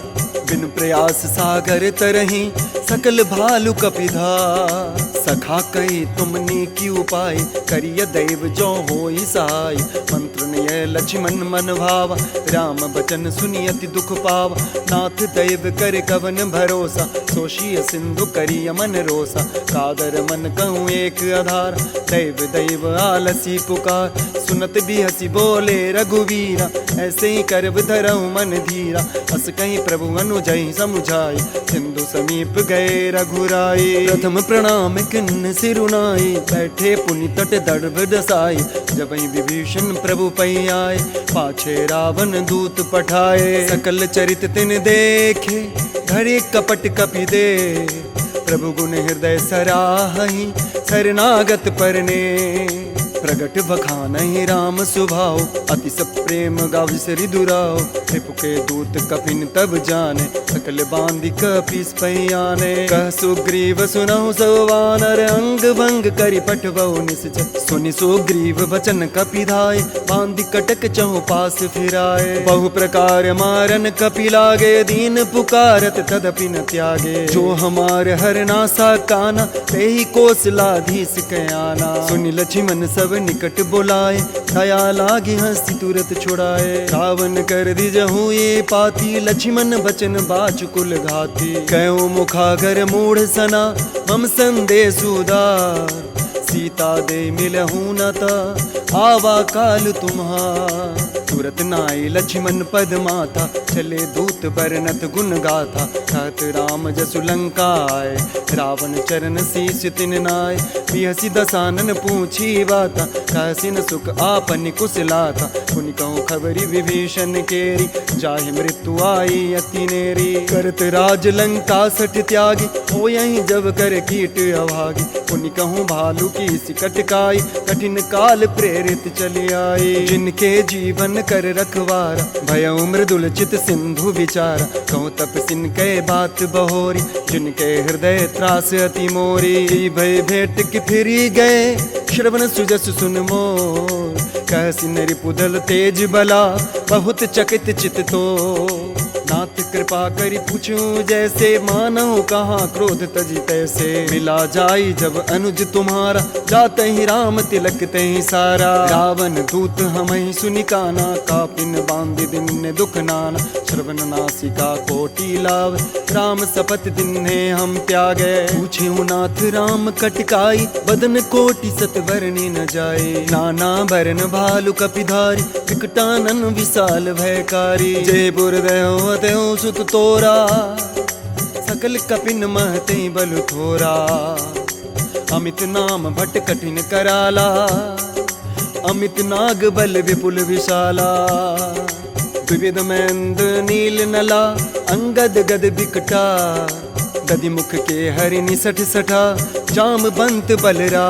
बिन प्रयास सागर तरही, सकल भालु कपिधार। सखा कही तुमने की उपाय, करिय दैव जो होई सहाय। मंत्र निय लक्ष्मण मन भावा, राम बचन सुनि अति दुख पावा। नाथ दैव कर कवन भरोसा, सोशिय सिंधु करिय मन रोसा। कादर मन कहूँ एक आधार, दैव दैव आलसी पुकार। सुनत भी हसी बोले रघुवीरा, ऐसे ही करब धरऊँ मन धीरा। अस कहीं प्रभु अनुजहि समुझाई, सिंधु समीप गए रघुराई। प्रथम प्रणाम खिन्न सिरुनाई, बैठे पुनि तट दर्भ दसाई। जब विभीषण प्रभु पै आए, पाछे रावण दूत पठाए। सकल चरित तिन देखे, धरे कपट कपि दे। प्रभु गुण हृदय सराहहि, शरणागत परने। प्रगट बखानहि राम सुभाव, अति प्रेम गाविसरि दुराव। रिपु के दूत कपिन तब जाने, सकल बांधि कपीस पयाने। कह सुग्रीव सुनहु सब वानर, अंग भंग करि पठबहु निश्चय। सुनि सुग्रीव बचन कपि धाय, बांधि कटक चहु पास फिराए। बहु प्रकार मारन कपि लागे, दीन पुकारत तदपि न त्यागे। जो हमार हरनासा काना, तेहि कौशलाधीश कयाना। सुनि लक्ष्मण सब निकट बुलाए, दया लागी हंसी तुरत छुड़ाए। रावण कर दिजहु ये पाती, लक्ष्मण बचन बाचुकुल घाती। कयो मुखागर मूढ़ सना, मम संदेश उदार। सीता दे मिलहु न ता, आवा काल तुम्हार। तुरत नाई लक्ष्मण पद माथा, चले दूत बरनत गुण गाथा। कहत राम जसु लंका आए, रावण चरण शीश तिन नाय। बिहसी दसानन पूछी बाता, कहसिन सुख आपन कुशलाता। पुनि कहूँ खबरी विभीषण केरी, जाहि मृत्यु आई अति नेरी। करत राज लंका सठ त्यागी, हो यहीं जब कर कीट अभागी। पुनि कहूँ भालू की सिकट काई, कठिन काल प्रेरित चली आई। जिनके जीवन कर रखवारा, भयउ मृदुल चित सिंधु विचारा। कहूँ तपसिन कै बात बहोरी, जिनके हृदय त्रास अति मोरी। भय भेंट कि फिरी गए, श्रवण सुजस सुन मोर। कहसिन रिपुदल तेज बला, बहुत चकित चित तो। नाथ कृपा करि पूछूं जैसे, मानहु कहाँ क्रोध तजी तैसे। मिला जाई जब अनुज तुम्हारा, जाते ही राम तिलक तहि सारा। रावण दूत हमहि सुनि काना, कापिन बांधि दिन दुख नाना। श्रवण नासिका कोटि लाभ, राम सपत दिन्हे हम त्यागे। पूछेहु नाथ राम कटकाई, बदन कोटि सत बरनी न जाए। नाना बरन भालु कपिधारी, विकटानन विशाल भयकारी। जय बुरदयो त्यों सुत तोरा, सकल कपिन महते बल थोरा। अमित नाम भट कठिन कराला, अमित नाग बल विपुल विशाला। विविध मैंद नील नला, अंगद गद बिकटा। गदि मुख के हरि निसठ सठा, जाम बंत बलरा।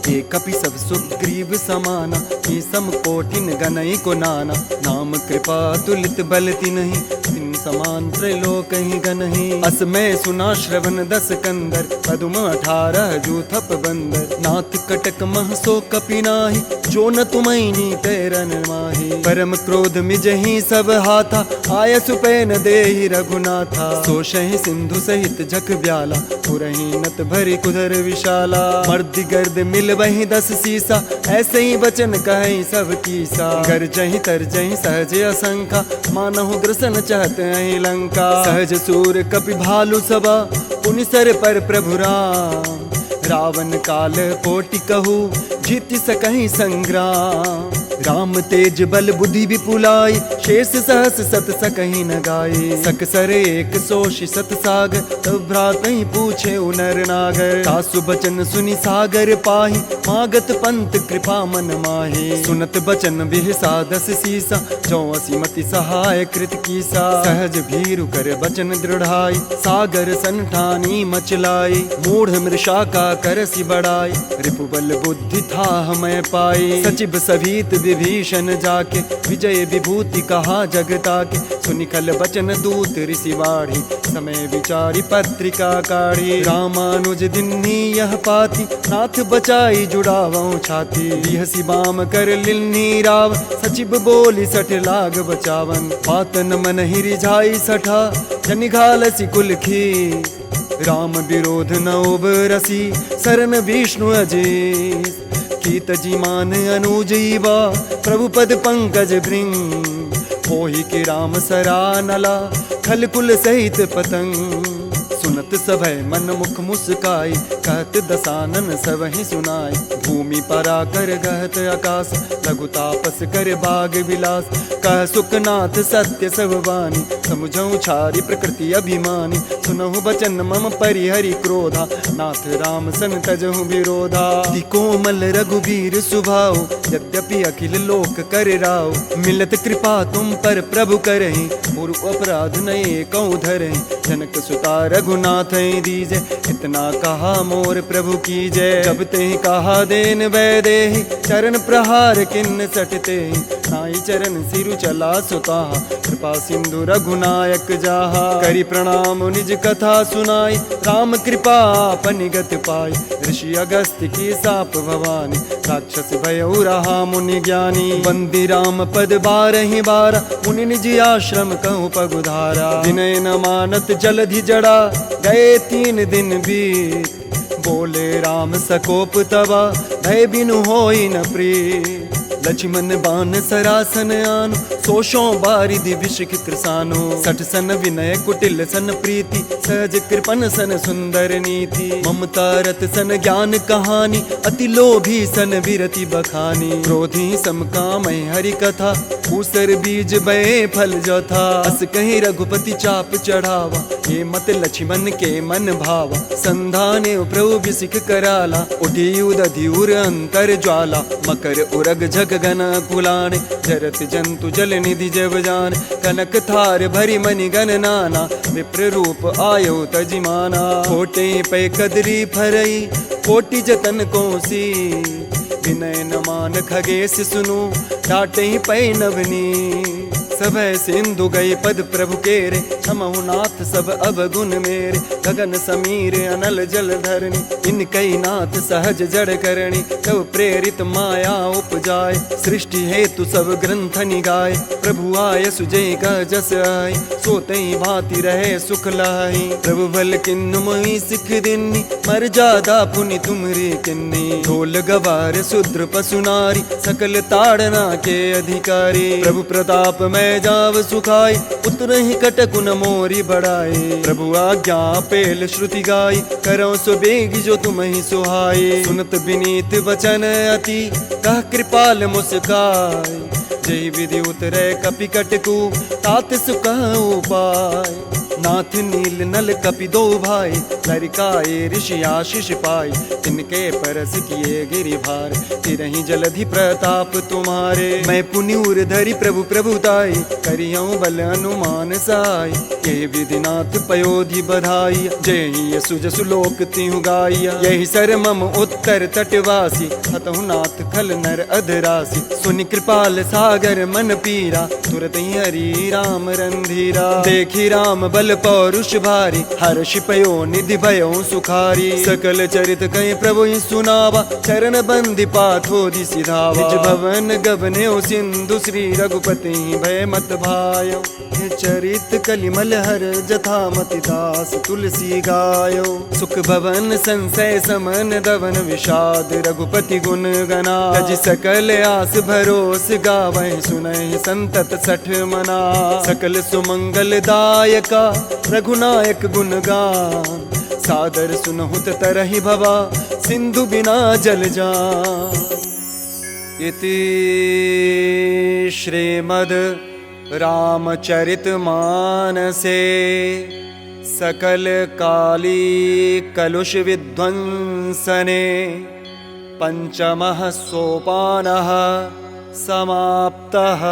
ये कपि सब सुग्रीव समाना, ये सम कोटिन गनई को नाना। नाम कृपा तुलित बल तिन्हि, तिन समान त्रैलोक ही गनहि। अस मैं सुना श्रवण दस कंदर, पदुम 18 जूथप बंदर। नाथ कटक मह सो कपि नाही, जो न तुमैनी तैरन माही। परम क्रोध मिजहि सब हाथा, आय सुपैन देहि रघुनाथा। सोषहि सिंधु सहित जख ब्याला, पुरहि नत भरि कुधर विशाला। मर्दि गर्द मिल वही 10 सीसा, ऐसे ही वचन कहीं सब कीसा। गरजहि तरजहि सहज असंखा, मानहु ग्रसन चहत अहि लंका। सहज सूर कपि भालु सबा, पुनि सर पर प्रभु राम। रावण काल कोटि कहू, जीति सकहि संग्राम। राम तेज बल बुद्धि विपुलाई, शेष सहस सत सकहि न गाये। सकसर एक सोषि सत सागर, तब भ्रातहि पूछे नर नागर। सासु बचन सुनि सागर पाहि, मागत पंत कृपा मन माहे। सुनत बचन बिहसा 10 सीसा, जो असीमति सहाय कृत कीसा। सहज भीरु कर बचन दृढ़ाई, सागर सन ठानी मचलाई। मूढ़ मृषा का करसि बढ़ाई, रिपुबल बुद्धि था मैं पाई। सचिव सभीत विभीषण जाके, विजय विभूति कहा जगता के। सुनिकल बचन दूत ऋषि बाढ़ी, समय विचारी पत्रिका काढ़ी। रामानुज दिन्ही यह पाती, नाथ बचाई जुड़ावों छाती। बिहसी बाम कर लिन्ही राव, सचिव बोली सठ लाग बचावन। पातन मन ही रिझाई सठा, जनिघालसी कुल खी। राम विरोध न उबरसी, शरण विष्णु अजीस। कीत जी मान अनुजीवा, प्रभु पद पंकज भृंग। होहि कि राम सरा नला, खल कुल सहित पतंग। सुनत सभय मन मुख मुस्काई, कहत दसानन सबहि सुनाई। भूमि परा कर गहत आकाश, लघु तापस कर बाग विलास। कह सुखनाथ सत्य सब वाणी, समुझऊ छारी प्रकृति अभिमानी। सुनहु बचन मम परिहरि क्रोधा, नाथ राम सन तजहु विरोधा। ति कोमल रघुबीर सुभाओ, यद्यपि अखिल लोक कर राव। मिलत कृपा तुम पर प्रभु करहि, पूर्व अपराध नये कौ धरहि। जनक सुता रघुनाथ दीजे, इतना कहा मोर प्रभु की जय। जब ते कहा देन वैदेहि, चरण प्रहार किन्न सटते। नाई चरण सिरु चला सुताहा, कृपा सिंधु रघुनायक जाहा। करि प्रणाम निज कथा सुनाई, राम कृपा पनिगत पाई। ऋषि अगस्त्य की साप भवानी, राक्षस भयउ रहा मुनि ज्ञानी। बंदी राम पद बारहि बारा, मुनि निज आश्रम कहु पगुधारा। विनय न मानत जलधि जड़ा, गए 3 दिन बीत। बोले राम सकोप तबा, भय बिनु होई न प्रीत। लक्ष्मण बान सरासन आनो, सोशों बारिधि विषिख कृसानो। सठ सन विनय कुटिल सन प्रीति, सहज कृपन सन सुंदर नीति। ममता रत सन ज्ञान कहानी, अति लोभी सन विरति बखानी। क्रोधी समकामय हरि कथा, ऊसर बीज बये फल जोथा। अस कहीं रघुपति चाप चढ़ावा, ये मत लक्ष्मण के मन भावा। संधाने प्रभु विषिख कराला, उठी उदधि उर अंतर ज्वाला। मकर उरग झग गन कुलाने, जरत जंतु जल निधि जब जान। कनक थार भरी मणि गण नाना, विप्र रूप आयो तजिमाना। कोटे पे कदरी फरई, कोटि जतन कोसी। विनय न मान खगेश सुनु, डाटे पै नवनी। सब सिंधु गई पद प्रभु केरे, क्षमहु नाथ सब अवगुण मेरे। गगन समीर अनल जल धरणी, इनकई नाथ सहज जड़ करणी। तब प्रेरित माया उपजाय, सृष्टि हेतु सब ग्रंथ निगाय। प्रभु आय सुजय का जस आय, सोतई भांति रहे सुख लाई। प्रभु बल किन्नु मोहि सिख दिन्नी, मर जादा पुनि तुमरे किन्नी। ढोल गवार शूद्र पशु नारी, सकल ताड़ना के अधिकारी। प्रभु प्रताप में जाव सुखाई, उतरहि कटकु न मोरी बढ़ाई। प्रभु आज्ञा पेल श्रुति गाई, करो सो बेग जो तुम्हि सुहाई। सुनत विनीत वचन अति, कह कृपाल मुस्काई। जय विधि उतरे कपि कटकु, तात सुख उपाय। नाथ नील नल कपि दो भाई, लरिकाए ऋषि आशीष पाई। तिनके परस किए गिरि भार, तिरहि जलधि प्रताप तुम्हारे। मैं पुण्यूर धरि प्रभु प्रभुताई, करियऊँ बल अनुमान साई। ये विधिनाथ पयोधि बधाई, जय यशु जसु लोक तिहु गाइया। यही सर मम उत्तर तटवासी, हतहु नाथ खल नर अधरासी। सुनि कृपाल सागर मन पीरा, तुरत ही हरि राम रंधीरा। देखी राम बल पौरुष भारी, हर्षि पयो निधि भयो सुखारी। सकल चरित कहीं प्रभु ही सुनावा, चरण बंदी पाथोधि सिधावा। निज भवन गबने सिंधु, श्री रघुपति भय मत भायो। चरित कलिमल हर जथा मति दास, तुलसी गायो। सुख भवन संशय समन दवन, विषाद रघुपति गुण गना। तज सकल आस भरोस, गावहि सुनहि संतत सठ मना। सकल सुमंगल दायका, रघुनायक गुण गान। सादर सुनहुत तरहि भवा, सिंधु बिना जल जान। इति श्रीमद् रामचरित मानसे, सकल काली कलुष विध्वंसने। पंचमः सोपानः समाप्तः।